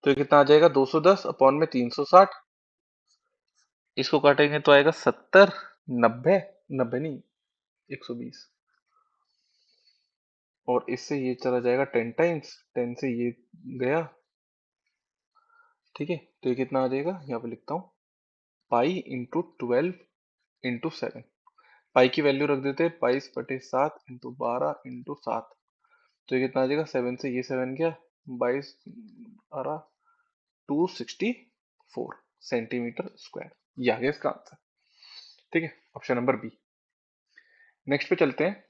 तो ये कितना आ जाएगा 210 अपॉन में 360, इसको काटेंगे तो आएगा 70, 90, 90 नहीं 120, और इससे ये चला जाएगा 10 टाइम्स, 10 से ये गया, ठीक है। तो ये कितना आ जाएगा, यहाँ पे लिखता हूँ, पाई इंटू 12 × 7, पाई की वैल्यू रख देते हैं 22/7 इंटू 12 × 7, तो ये कितना आ जाएगा, 7 से ये 7 गया, 22 आ 264 सेंटीमीटर स्क्वायर, ये आ गया इसका आंसर, ठीक है, ऑप्शन नंबर बी। नेक्स्ट पे चलते हैं।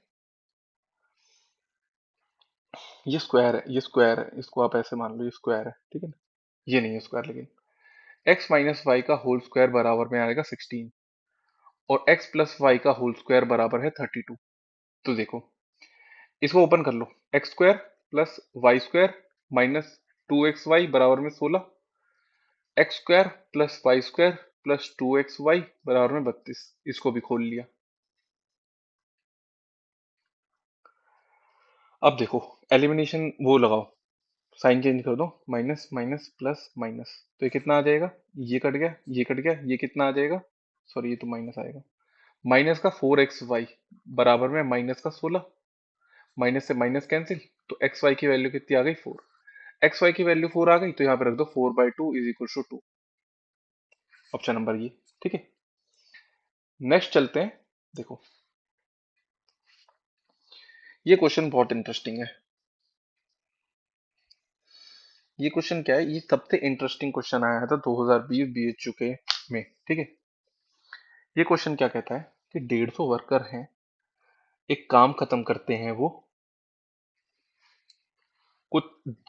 ये स्क्वायर है, ये स्क्वायर है, इसको आप ऐसे मान लो ये स्क्वायर है, ठीक है ना, ये नहीं है स्क्वायर, लेकिन x माइनस वाई का होल स्क्वायर बराबर में आएगा 16, और x प्लस वाई का होल स्क्वायर बराबर है 32। तो देखो इसको ओपन कर लो, X square plus Y square minus 2xy बराबर में 16, X square plus Y square plus 2xy बराबर में 32, इसको भी खोल लिया। अब देखो एलिमिनेशन वो लगाओ, साइन चेंज कर दो, माइनस माइनस प्लस माइनस, तो ये कितना आ जाएगा, ये कट गया, ये कट गया, ये कितना आ जाएगा, सॉरी ये तो माइनस आएगा, माइनस का 4xy बराबर में माइनस का 16, माइनस से माइनस कैंसिल, तो एक्स वाई की वैल्यू कितनी आ गई 4, एक्स वाई की वैल्यू 4 आ गई, तो यहाँ पे रख दो 4/2 is equal to 2, option number ये, ठीक है। नेक्स्ट चलते हैं। देखो ये क्वेश्चन बहुत इंटरेस्टिंग है, ये क्वेश्चन क्या है, ये सबसे इंटरेस्टिंग क्वेश्चन आया था 2020 बीएचयू के में, ठीक है। ये क्वेश्चन क्या कहता है कि 150 वर्कर हैं, एक काम खत्म करते हैं वो कुछ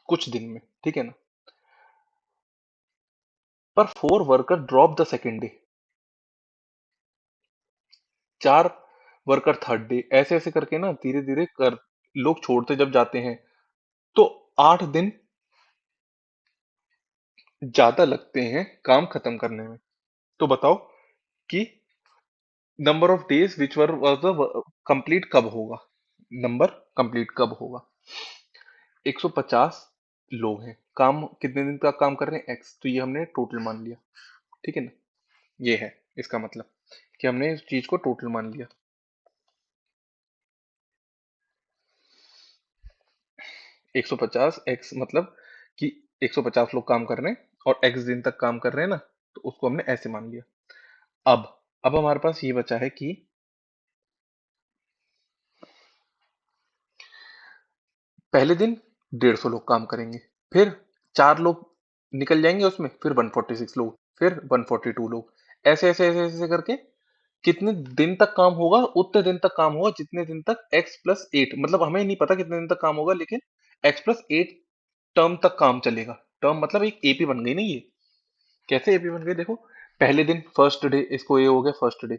कुछ दिन में, ठीक है ना, पर 4 worker drop the second day, 4 worker third day, ऐसे ऐसे करके ना धीरे धीरे कर लोग छोड़ते जब जाते हैं, तो 8 दिन ज्यादा लगते हैं काम खत्म करने में। तो बताओ कि number of days which were was the complete कब होगा, नंबर कंप्लीट कब होगा। 150 लोग हैं, काम कितने दिन तक काम कर रहे हैं एक्स, तो ये हमने टोटल मान लिया, ठीक है ना, ये है इसका मतलब कि हमने इस चीज को टोटल मान लिया। 150 एक्स मतलब कि 150 लोग काम कर रहे हैं और एक्स दिन तक काम कर रहे हैं ना, तो उसको हमने ऐसे मान लिया। अब हमारे पास ये बचा है कि पहले दिन 150 लोग काम करेंगे, फिर 4 लोग निकल जाएंगे उसमें, फिर 146 लोग, फिर 142 लोग, ऐसे ऐसे ऐसे ऐसे करके कितने दिन तक काम होगा, उतने दिन तक काम होगा जितने दिन तक x+8, मतलब हमें नहीं पता कितने दिन तक काम होगा, लेकिन x+8 टर्म तक काम चलेगा। टर्म मतलब एक एपी बन गई ना ये, कैसे एपी बन गई देखो, पहले दिन फर्स्ट डे, इसको ये हो गया फर्स्ट डे,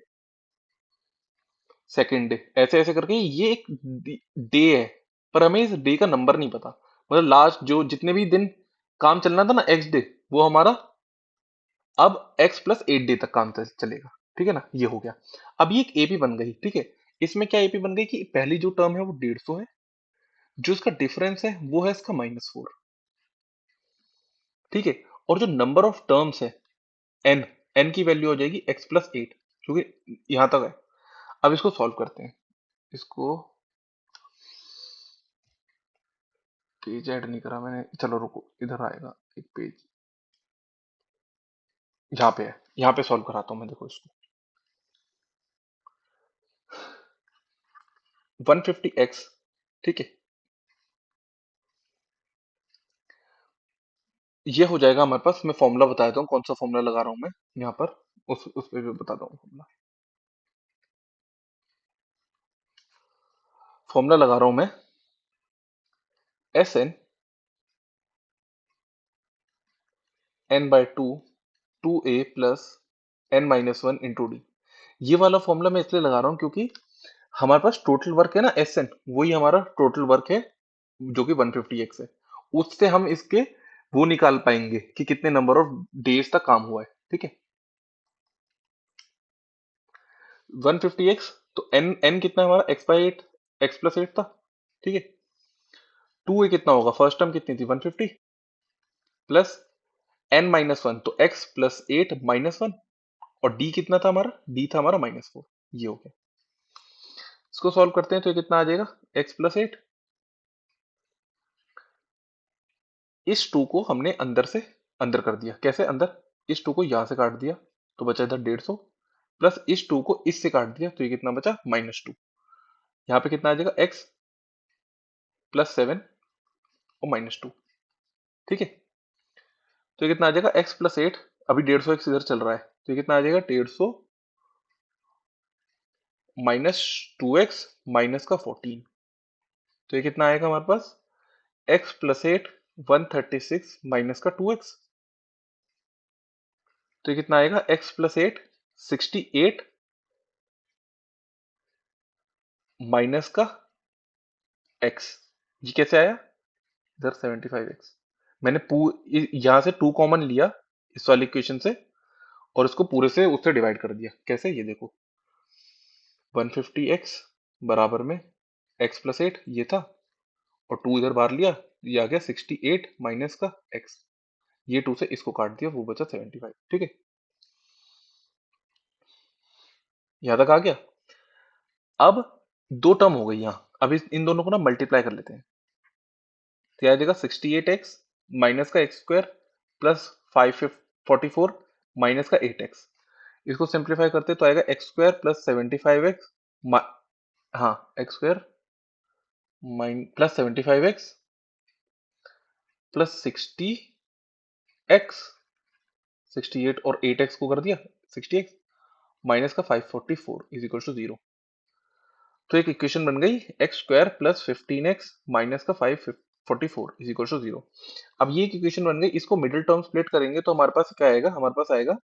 सेकंड डे, ऐसे ऐसे करके ये एक डे है, पर हमें इस डे का नंबर नहीं पता, मतलब लास्ट जो जितने भी दिन काम चलना था ना एक्स डे, वो हमारा अब x+8 डे तक काम चलेगा, ठीक है ना, ये हो गया। अब ये एक एपी बन गई, ठीक है। इसमें क्या एपी बन गई कि पहली जो टर्म है वो 150 है, जो इसका डिफरेंस है वो है इसका -4, ठीक है। और जो नंबर ऑफ टर्म्स है एन, एन की वैल्यू हो जाएगी x+8, क्योंकि यहां तक है। अब इसको सॉल्व करते हैं, इसको पेज ऐड नहीं करा मैंने, चलो रुको इधर आएगा एक पेज, यहाँ पे है, यहाँ पे सॉल्व कराता हूँ मैं, देखो इसको 150x, ठीक है, ये हो जाएगा हमारे पास, मैं फॉर्मूला बता देता हूँ कौन सा फॉर्मूला लगा रहा हूँ मैं यहाँ पर, उस पे भी बताता हूँ फॉर्मूला। फॉर्मूला लगा रहा हूं मैं, s n n by two, two A plus N minus one into d. ये वाला फॉर्मूला मैं इसलिए लगा रहा हूँ क्योंकि हमारे पास टोटल वर्क है ना एस एन, वही हमारा टोटल वर्क है जो कि 150x है। उससे हम इसके वो निकाल पाएंगे कि कितने नंबर ऑफ डेज तक काम हुआ है। ठीक है, 150x, तो एन एन कितना है हमारा, x by eight, x plus eight था। ठीक है, टू ए कितना होगा, फर्स्ट टर्म कितनी थी 150 प्लस एन माइनस वन, तो x plus eight minus one, और डी कितना था हमारा, डी था हमारा -4। ये हो गया। इसको सॉल्व करते हैं तो ये कितना आ जाएगा, एक्स प्लस एट। इस टू को हमने अंदर से अंदर कर दिया, कैसे अंदर, इस टू को यहां से काट दिया तो बचा इधर 150, प्लस इस टू को इससे काट दिया तो ये कितना बचा -2। यहाँ पे कितना आ जाएगा, एक्स प्लस सेवन और -2। ठीक है, तो ये कितना आ जाएगा, एक्स प्लस एट, अभी 150 एक्स इधर चल रहा है तो ये कितना आ जाएगा, 150 माइनस 2x माइनस का 14। तो ये कितना आएगा हमारे पास, एक्स प्लस एट 136 माइनस का 2x। तो ये कितना आएगा, एक्स प्लस एट 68 माइनस का x। ये कैसे आया, इधर 75x, मैंने यहां से टू कॉमन लिया इस वाली इक्वेशन से और इसको पूरे से उससे डिवाइड कर दिया। कैसे, ये देखो 150x बराबर में x प्लस एट ये था, और टू इधर बाहर लिया, ये आ गया 68 माइनस का x। ये टू से इसको काट दिया, वो बचा 75। ठीक है, यहां तक आ गया। अब दो टर्म हो गई यहाँ, अब इन दोनों को ना मल्टीप्लाई कर लेते हैं। तो यह आ जाएगा 68x माइनस का एक्स स्क्वायर प्लस 544 माइनस का 8x। इसको सिंप्लीफाई करते तो आएगा एक्स स्क्वायर प्लस 75x, हाँ x square plus 75x plus 60x, 68 और 8x को कर दिया 60x माइनस का 544 इज इक्वल टू 0। तो एक इक्वेशन बन गई, x square plus 15x minus का 544 इज इक्वल टू 0। अब ये एक इक्वेशन बन गई, इसको मिडिल टर्म स्प्लिट करेंगे तो हमारे पास क्या आएगा, हमारे पास आएगा,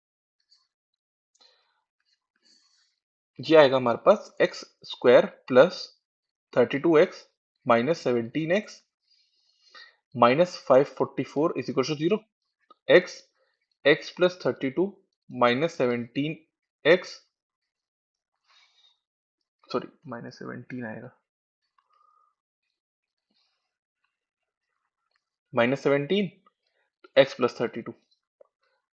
ये आएगा हमारे पास X square plus 32x minus 17x minus 544 is equal to 0। X X plus 32 minus 17x, sorry -17 आएगा, -17 एक्स प्लस 32।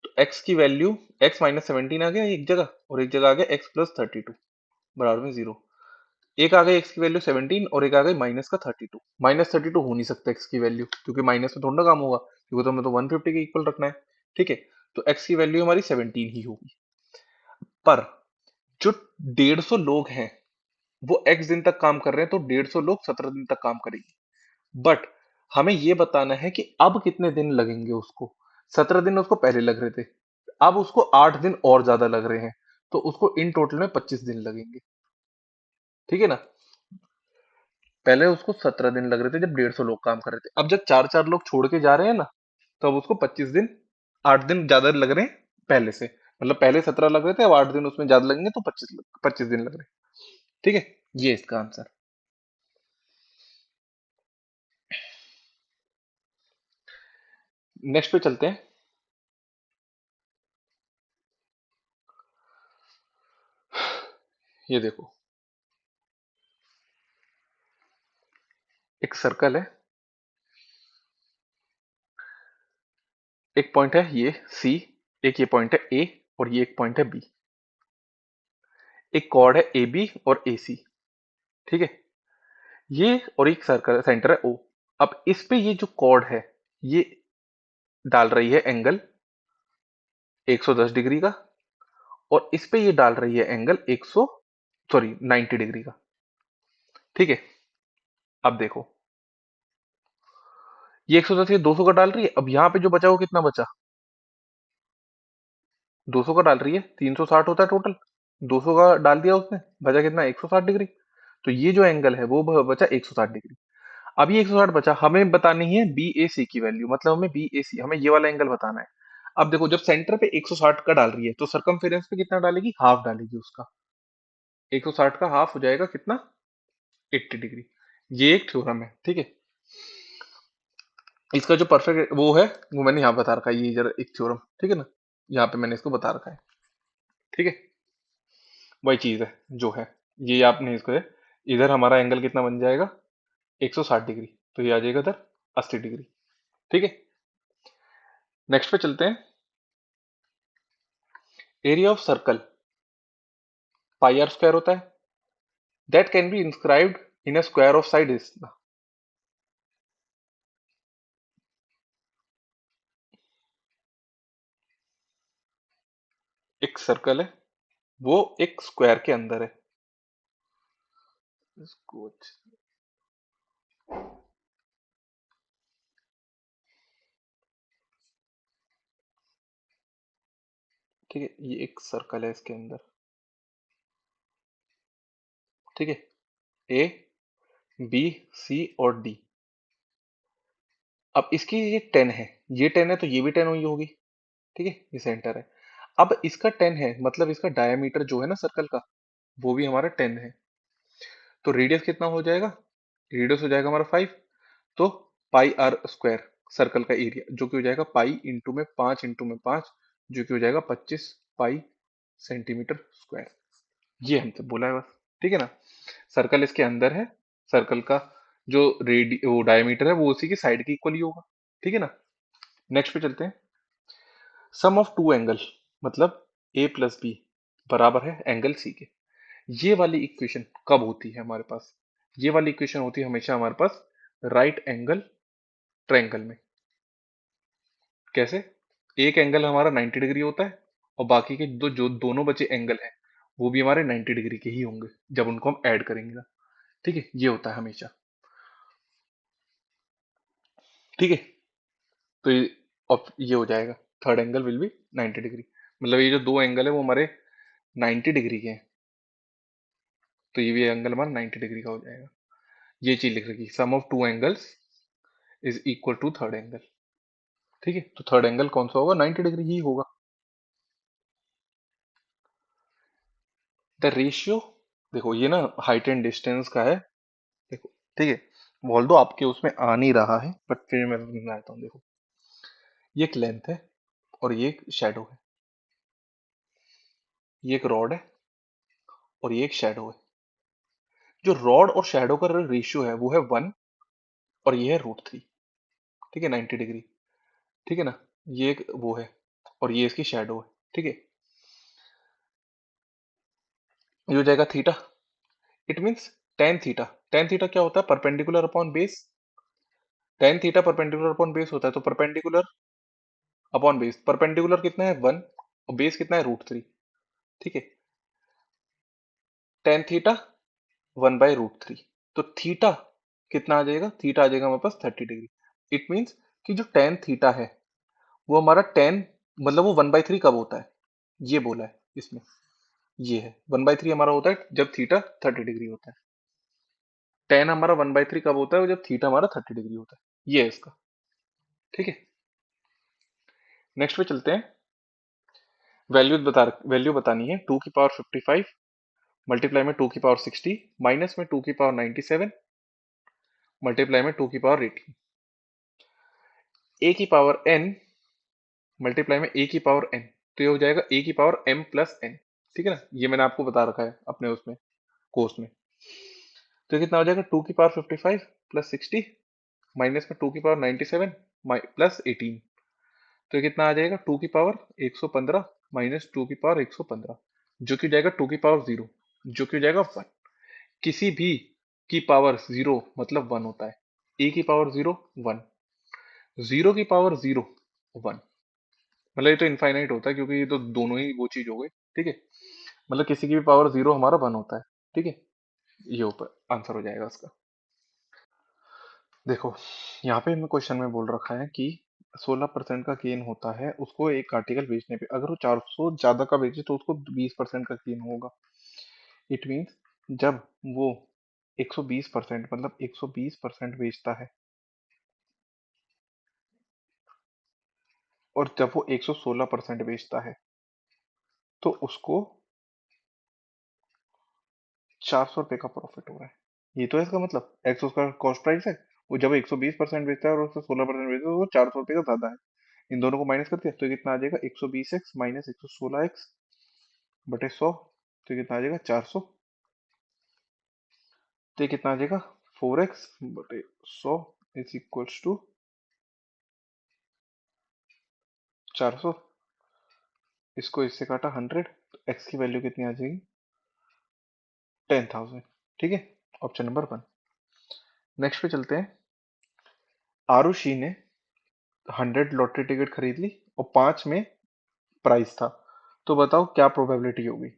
तो x की वैल्यू, x -17 आ गया एक जगह, और एक जगह आ गया x प्लस 32 बराबर में 0। एक आ गई x की वैल्यू 17 और एक आ गई माइनस का 32। -32 हो नहीं सकता x की वैल्यू, क्योंकि माइनस में थोड़ा ना काम होगा, क्योंकि तो हमें तो 150 के इक्वल रखना है। ठीक है, तो x की वैल्यू हमारी 17 ही होगी। पर जो 150 लोग हैं वो x दिन तक काम कर रहे हैं, तो 150 लोग 17 दिन तक काम करेंगे। बट हमें ये बताना है कि अब कितने दिन लगेंगे उसको। 17 दिन उसको पहले लग रहे थे, अब उसको 8 दिन और ज्यादा लग रहे हैं, तो उसको इन टोटल में 25 दिन लगेंगे। ठीक है ना, पहले उसको 17 दिन लग रहे थे जब 150 लोग काम कर रहे थे, अब जब चार चार लोग छोड़ के जा रहे हैं ना, तो अब उसको 25 दिन, 8 दिन ज्यादा लग रहे हैं पहले से। मतलब पहले 17 लग रहे थे, अब 8 दिन उसमें ज्यादा लगेंगे तो 25 दिन लग रहे हैं। ठीक है, ये इसका आंसर। नेक्स्ट पे चलते हैं। ये देखो, एक सर्कल है, एक पॉइंट है ये सी, एक ये पॉइंट है ए, और ये एक पॉइंट है बी। एक कॉर्ड है ए बी और ए सी। ठीक है, ये और एक सर्कल सेंटर है ओ। अब इस पे ये जो कॉर्ड है, ये डाल रही है एंगल 110 डिग्री का, और इस पे ये डाल रही है एंगल 100, सॉरी 90 डिग्री का। ठीक है, अब देखो, ये 110 ये 200 का डाल रही है, अब यहाँ पे जो बचा वो कितना बचा, 200 का डाल रही है, 360 होता है टोटल, 200 का डाल दिया उसने, बचा कितना 160 डिग्री। तो ये जो एंगल है वो बचा 160 डिग्री। अब ये 160 बचा, हमें बतानी है बी ए सी की वैल्यू, मतलब हमें बी ए सी, हमें ये वाला एंगल बताना है। अब देखो जब सेंटर पे 160 का डाल रही है तो सरकमफेरेंस पे कितना डालेगी, हाफ डालेगी उसका। 160 का हाफ हो जाएगा कितना, 80 डिग्री। ये एक थ्योरम है, ठीक है। इसका जो परफेक्ट वो है वो मैंने यहाँ बता रखा है, ये जरा एक थ्योरम, ठीक है ना, यहाँ पे मैंने इसको बता रखा है, ठीक है। वही चीज है जो है, ये आपने इसको है, इधर हमारा एंगल कितना बन जाएगा, 160 डिग्री, तो ये आ जाएगा इधर 80 डिग्री, ठीक है। नेक्स्ट पे चलते हैं। Area of circle pi r square होता है, that can be inscribed in a square of side is. एक सर्कल है, वो एक स्क्वायर के अंदर है, इसको ठीक है, ये एक सर्कल है इसके अंदर, ठीक है। ए बी सी और डी। अब इसकी ये 10 है, ये 10 है तो ये भी 10 हुई होगी, ठीक है, ये सेंटर है। अब इसका 10 है मतलब इसका डायमीटर जो है ना सर्कल का, वो भी हमारा 10 है। तो रेडियस कितना हो जाएगा, रेडियस हो जाएगा हमारा 5। तो पाई आर स्क्वायर सर्कल का एरिया जो कि हो जाएगा पाई इंटू में 5 इंटू में 5, जो कि हो जाएगा 25 पाई सेंटीमीटर स्क्वायर। ये हमसे बोला है बस, ठीक है ना। सर्कल इसके अंदर है, सर्कल का जो रेडी वो डायमीटर है वो उसी की साइड के इक्वल ही होगा, ठीक है ना। नेक्स्ट पे चलते हैं। सम ऑफ टू एंगल, मतलब ए प्लस बी बराबर है एंगल सी के। ये वाली इक्वेशन कब होती है हमारे पास, ये वाली इक्वेशन होती है हमेशा हमारे पास राइट एंगल ट्रायंगल में। कैसे, एक एंगल हमारा 90 डिग्री होता है और बाकी के दो जो दोनों बचे एंगल हैं वो भी हमारे 90 डिग्री के ही होंगे जब उनको हम ऐड करेंगे ना, ठीक है, ये होता है हमेशा, ठीक है। तो ये हो जाएगा third angle will be 90 degree, मतलब ये जो दो एंगल है वो हमारे 90 डिग्री के हैं, तो ये भी एंगल हमारा 90 डिग्री का हो जाएगा। ये चीज लिख रखी, sum of two angles is equal to third angle, ठीक है। तो थर्ड एंगल कौन सा होगा, 90 डिग्री ही होगा। द रेशियो, देखो ये ना हाइट एंड डिस्टेंस का है, देखो, ठीक है, ऑल्दो आपके उसमें आ नहीं रहा है बट फिर मैं समझाता हूँ। देखो ये एक लेंथ है और ये एक शेडो है, ये एक रॉड है और ये एक शेडो है। जो रॉड और शेडो का रेशियो है वो है 1 और ये है √3, ठीक है, 90 डिग्री, ठीक है ना। ये एक वो है और ये इसकी शेडो है, ठीक है। ये हो जाएगा theta, it means tan theta. Tan theta क्या होता है, perpendicular upon base. Tan theta perpendicular upon base होता है, तो परपेंडिकुलर अपॉन बेस, परपेंडिकुलर कितना है 1 और बेस कितना है √3, ठीक है। टेन थीटा 1/√3, तो थीटा कितना आ जाएगा, थीटा आ जाएगा हमारे पास 30 डिग्री। इट मीन्स कि जो टेन थीटा है वो हमारा टेन, मतलब वो 1/3 कब होता है, ये बोला है इसमें, ये है 1/3 हमारा होता है जब थीटा 30 डिग्री होता है। टेन हमारा 1/3 कब होता है, जब थीटा हमारा 30 डिग्री होता है, ये है इसका, ठीक है। नेक्स्ट पे चलते हैं। वैल्यू बतानी है 2 की पावर 55 मल्टीप्लाई में 2 की पावर 60 माइनस में 2 की पावर 97 मल्टीप्लाई में 2 की पावर 18, a की पावर n मल्टीप्लाई में a की पावर n, तो ये हो जाएगा a की पावर m+n, ठीक है ना। ये मैंने आपको बता रखा है अपने उसमें कोर्स में। तो ये कितना हो जाएगा 2 की पावर 55 प्लस 60 माइनस में 2 की पावर 97 प्लस 18, तो ये कितना आ जाएगा 2 की पावर 115 माइनस 2 की पावर 115, जो कि हो जाएगा 2 की पावर 0, जो कि हो जाएगा 1। किसी भी की पावर 0 मतलब 1 होता है, a की पावर 0 1, 0 की पावर 0 1, मतलब ये तो इनफाइनाइट होता है क्योंकि ये तो दोनों ही वो चीज हो गई, ठीक है। मतलब किसी की भी पावर 0 हमारा 1 होता है, ठीक है। ये ऊपर आंसर हो जाएगा उसका। देखो यहाँ पे हमें क्वेश्चन में बोल रखा है कि 16% का गेन होता है उसको एक आर्टिकल बेचने पे, अगर वो 400 ज्यादा का बेचे तो उसको 20% का गेन होगा। इट मीन्स जब वो 120% मतलब 120% बेचता है, और जब वो 116% बेचता है तो उसको 400 रुपये का प्रॉफिट हो रहा है। ये तो है इसका मतलब, एक्स उसका कॉस्ट प्राइस है, वो जब 120% बेचता है और उससे 16% बेचता है तो वो 400 रुपये का ज्यादा है। इन दोनों को माइनस करते हैं तो ये कितना आ जाएगा, 120x माइनस 116x बटे 100, तो ये कितना आ जाएगा 400। तो ये कितना आ जाएगा 4x बटे 100 इज इक्वल्स टू 400। इसको इससे काटा 100, तो x की वैल्यू कितनी आ जाएगी 10,000। ठीक है, ऑप्शन नंबर 1। नेक्स्ट पे चलते हैं। आरुषि ने 100 लॉटरी टिकट खरीद ली और 5 में प्राइस था, तो बताओ क्या प्रोबेबिलिटी होगी।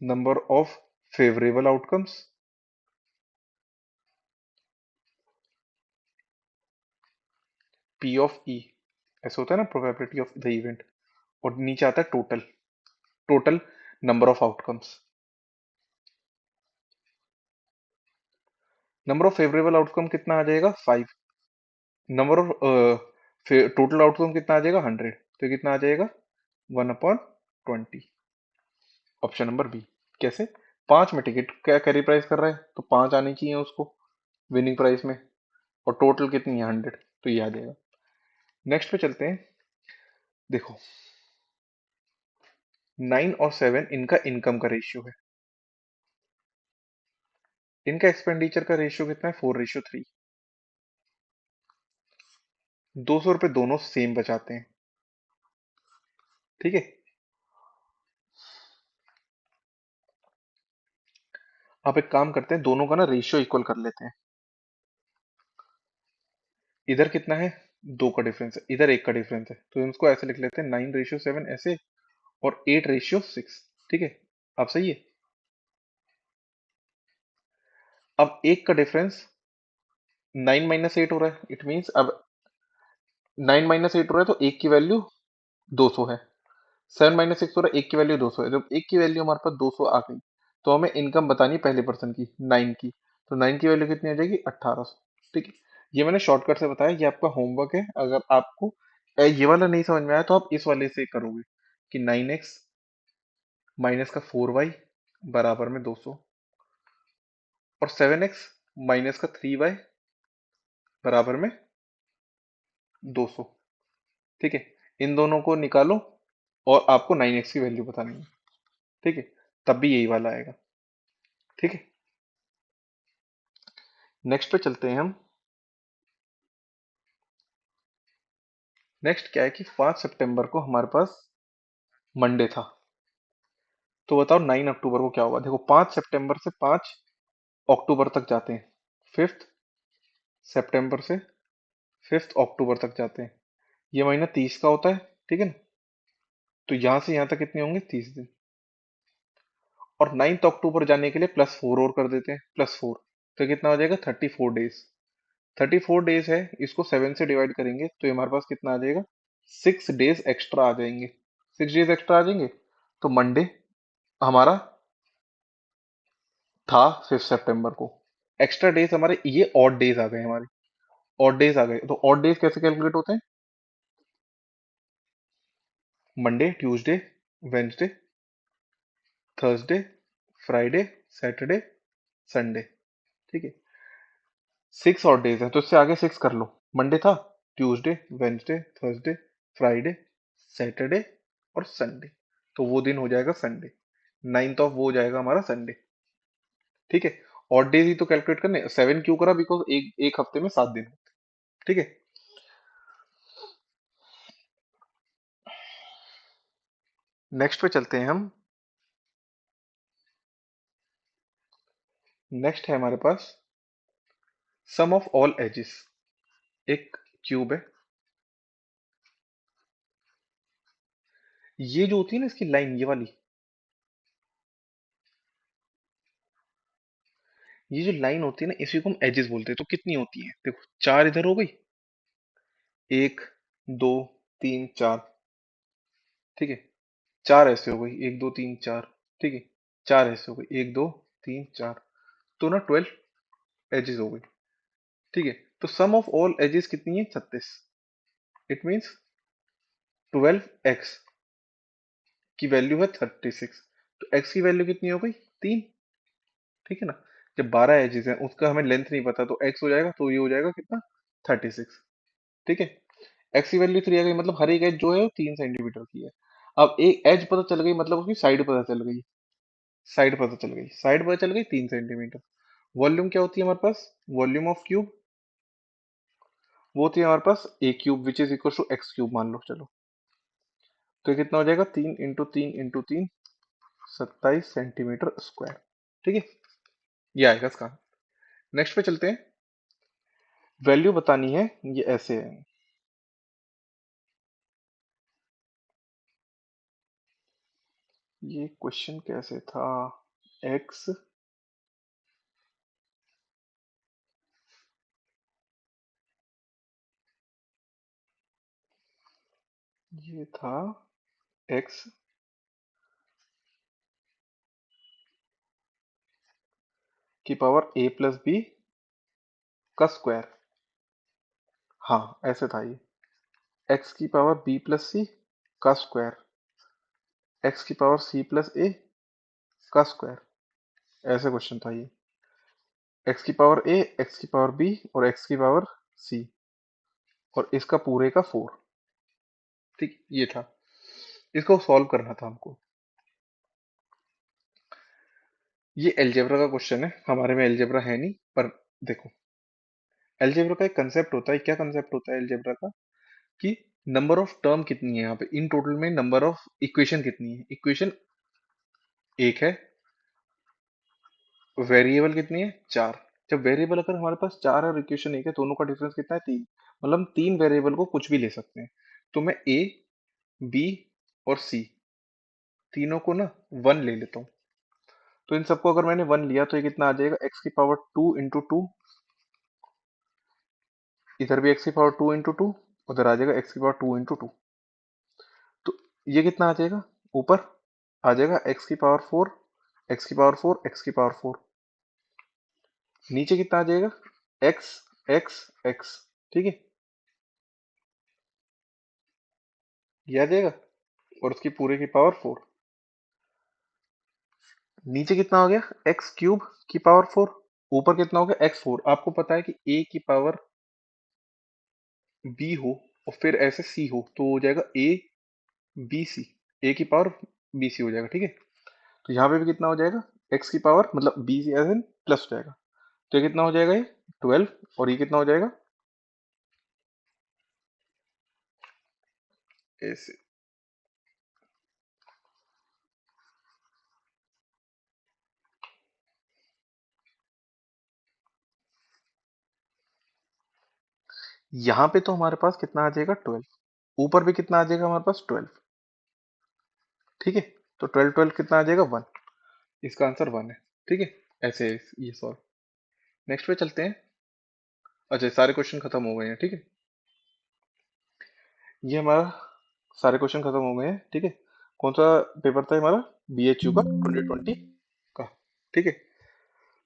Number of favourable outcomes, P of E, ऐसा होता है ना प्रोबेबिलिटी ऑफ द इवेंट, और नीचे आता है total, total number of outcomes. Number of favourable outcome कितना आ जाएगा 5, नंबर ऑफ टोटल आउटकम कितना आ जाएगा 100, तो कितना आ जाएगा 1/20। Option number B. कैसे, 5 में टिकट क्या कैरी प्राइस कर रहा है तो 5 आनी चाहिए उसको विनिंग प्राइस में, और टोटल कितनी है 100, तो ये आ जाएगा। नेक्स्ट पे चलते हैं। देखो 9 और 7 इनका इनकम का रेशियो है, इनका एक्सपेंडिचर का रेशियो कितना है 4:3। 200 रुपये दोनों सेम बचाते हैं। ठीक है, आप एक काम करते हैं, दोनों का ना रेशियो इक्वल कर लेते हैं। इधर कितना है, 2 का डिफरेंस है, इधर 1 का डिफरेंस है, तो इसको ऐसे लिख लेते हैं 9:7 ऐसे, और 8:6। ठीक है, अब सही है। अब 1 का डिफरेंस 9 - 8 हो रहा है, इट मीन्स अब 9 - 8 हो रहा है तो 1 की वैल्यू 200 है। 7 - 6 हो रहा है, 1 की वैल्यू 200 है। जब 1 की वैल्यू हमारे पास 200 आ गई तो हमें इनकम बतानी है पहले पर्सन की 9 की, तो 9 की वैल्यू कितनी आ जाएगी 1800। ठीक है, ये मैंने शॉर्टकट से बताया, ये आपका होमवर्क है। अगर आपको ये वाला नहीं समझ में आया तो आप इस वाले से करोगे कि 9x माइनस का 4y बराबर में 200, और 7x माइनस का 3y बराबर में 200। ठीक है, इन दोनों को निकालो और आपको 9x की वैल्यू बतानी है। ठीक है, तब भी यही वाला आएगा। ठीक है, नेक्स्ट पे चलते हैं हम। नेक्स्ट क्या है कि 5 सितंबर को हमारे पास मंडे था, तो बताओ 9 अक्टूबर को क्या होगा। देखो 5 सितंबर से 5 अक्टूबर तक जाते हैं, 5 सितंबर से 5 अक्टूबर तक जाते हैं, ये महीना 30 का होता है। ठीक है ना, तो यहां से यहां तक कितने होंगे 30 दिन, और 9 अक्टूबर जाने के लिए +4 और कर देते हैं, +4, तो कितना हो जाएगा 34 डेज। 34 डेज है, इसको 7 से डिवाइड करेंगे तो ये हमारे पास कितना आ जाएगा 6 डेज एक्स्ट्रा आ जाएंगे। 6 डेज एक्स्ट्रा आ जाएंगे, तो मंडे हमारा था 5 सितंबर को, एक्स्ट्रा डेज हमारे ये ऑड डेज आ गए हमारे, ऑड डेज आ गए। तो ऑड डेज कैसे कैलकुलेट होते हैं, Monday, Tuesday, Wednesday, Thursday, Friday, Saturday, Sunday. ठीक है, 6 और डेज हैं तो इससे आगे 6 कर लो। मंडे था, Tuesday, Wednesday, Thursday, Friday, Saturday और संडे, तो वो दिन हो जाएगा संडे। 9th ऑफ वो हो जाएगा हमारा संडे। ठीक है, और डेज ही तो कैलकुलेट करने, 7 क्यों करा, बिकॉज एक एक हफ्ते में 7 दिन होते हैं। ठीक है, नेक्स्ट पे चलते हैं हम। नेक्स्ट है हमारे पास सम ऑफ ऑल एजेस, एक क्यूब है। ये जो होती है ना इसकी लाइन, ये वाली, ये जो लाइन होती है ना इसी को हम एजेस बोलते हैं। तो कितनी होती है, देखो 4 इधर हो गई, 1 2 3 4। ठीक है, 4 ऐसे हो गई, 1 2 3 4। ठीक है, 4 हिस्से हो गए, 1 2 3 4, तो ना 12 एजेस हो गई। ठीक है, तो सम ऑफ ऑल एजेस कितनी है? 36। इट मीन्स 12x की वैल्यू है 36, तो x की वैल्यू कितनी हो गई? 3। ठीक है ना, जब 12 एजेस हैं उसका हमें लेंथ नहीं पता, तो x हो जाएगा, तो ये हो जाएगा कितना? 36। ठीक है, x की वैल्यू 3 आ गई, मतलब हर एक एज जो है वो 3 सेंटीमीटर की है। अब एक एज पता चल गई, मतलब उसकी साइड पता चल गई। साइड पता चल गई 3 सेंटीमीटर। वॉल्यूम क्या होती है हमारे पास? वॉल्यूम ऑफ क्यूब वो होती है हमारे पास A cube, which is equal to X cube मान लो। चलो, तो ये कितना हो जाएगा? 3 × 3 × 3, 27 सेंटीमीटर स्क्वायर। ठीक है, ये आएगा इसका। नेक्स्ट पे चलते हैं। वैल्यू बतानी है, ये ऐसे है। ये क्वेश्चन कैसे था? एक्स, ये था एक्स की पावर a प्लस बी का स्क्वायर। हाँ, ऐसे था ये। एक्स की पावर b प्लस सी का स्क्वायर, एक्स की पावर c प्लस a का स्क्वायर, ऐसे क्वेश्चन था ये। एक्स की पावर a, एक्स की पावर b और एक्स की पावर c, और इसका पूरे का 4। ठीक, ये था। इसको सॉल्व करना था हमको। ये एलजेब्रा का क्वेश्चन है, हमारे में एलजेब्रा है नहीं, पर देखो, एलजेब्रा का एक कंसेप्ट होता है। क्या कंसेप्ट होता है एलजेब्रा का? कि नंबर ऑफ टर्म कितनी है यहाँ पे, इन टोटल में नंबर ऑफ इक्वेशन कितनी है। इक्वेशन एक है, वेरिएबल कितनी है? 4। जब वेरिएबल अगर हमारे पास 4 है और इक्वेशन एक है, दोनों का डिफरेंस कितना है? 3। मतलब हम 3 वेरिएबल को कुछ भी ले सकते हैं। तो मैं ए, बी और सी तीनों को ना 1 ले लेता हूँ। तो इन सबको अगर मैंने 1 लिया तो ये कितना आ जाएगा? एक्स की पावर 2 × 2, इधर भी एक्स की पावर 2 × 2, उधर आ जाएगा एक्स की पावर 2 × 2। तो ये कितना आ जाएगा? ऊपर आ जाएगा एक्स की पावर 4, एक्स की पावर 4, एक्स की पावर 4। नीचे कितना आ जाएगा? X, x, x. ठीक है, ये आ जाएगा, और उसकी पूरे की पावर 4। नीचे कितना हो गया? एक्स क्यूब की पावर 4। ऊपर कितना हो गया? x4। आपको पता है कि a की पावर b हो और फिर ऐसे c हो, तो हो जाएगा a बी सी, a की पावर बी सी हो जाएगा। ठीक है, तो यहाँ पे भी कितना हो जाएगा? x की पावर मतलब b C as N plus हो जाएगा। तो ये कितना हो जाएगा? ये 12, और ये कितना हो जाएगा? ऐसे। यहाँ पे तो हमारे पास कितना आ जाएगा? 12। ऊपर भी कितना आ जाएगा हमारे पास? 12। ठीक है, तो 12 12 कितना आ जाएगा? 1। इसका आंसर 1 है। ठीक है, ऐसे है ये सॉल्व। नेक्स्ट पे चलते हैं। अच्छा, सारे क्वेश्चन खत्म हो गए हैं। ठीक है, ये हमारा सारे क्वेश्चन खत्म हो गए हैं। ठीक है, कौन सा पेपर था हमारा? BHU का 2020 का। ठीक है,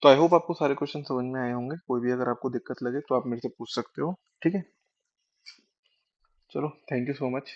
तो आई होप आपको सारे क्वेश्चन समझ में आए होंगे। कोई भी अगर आपको दिक्कत लगे तो आप मेरे से पूछ सकते हो। ठीक है, चलो, थैंक यू सो मच।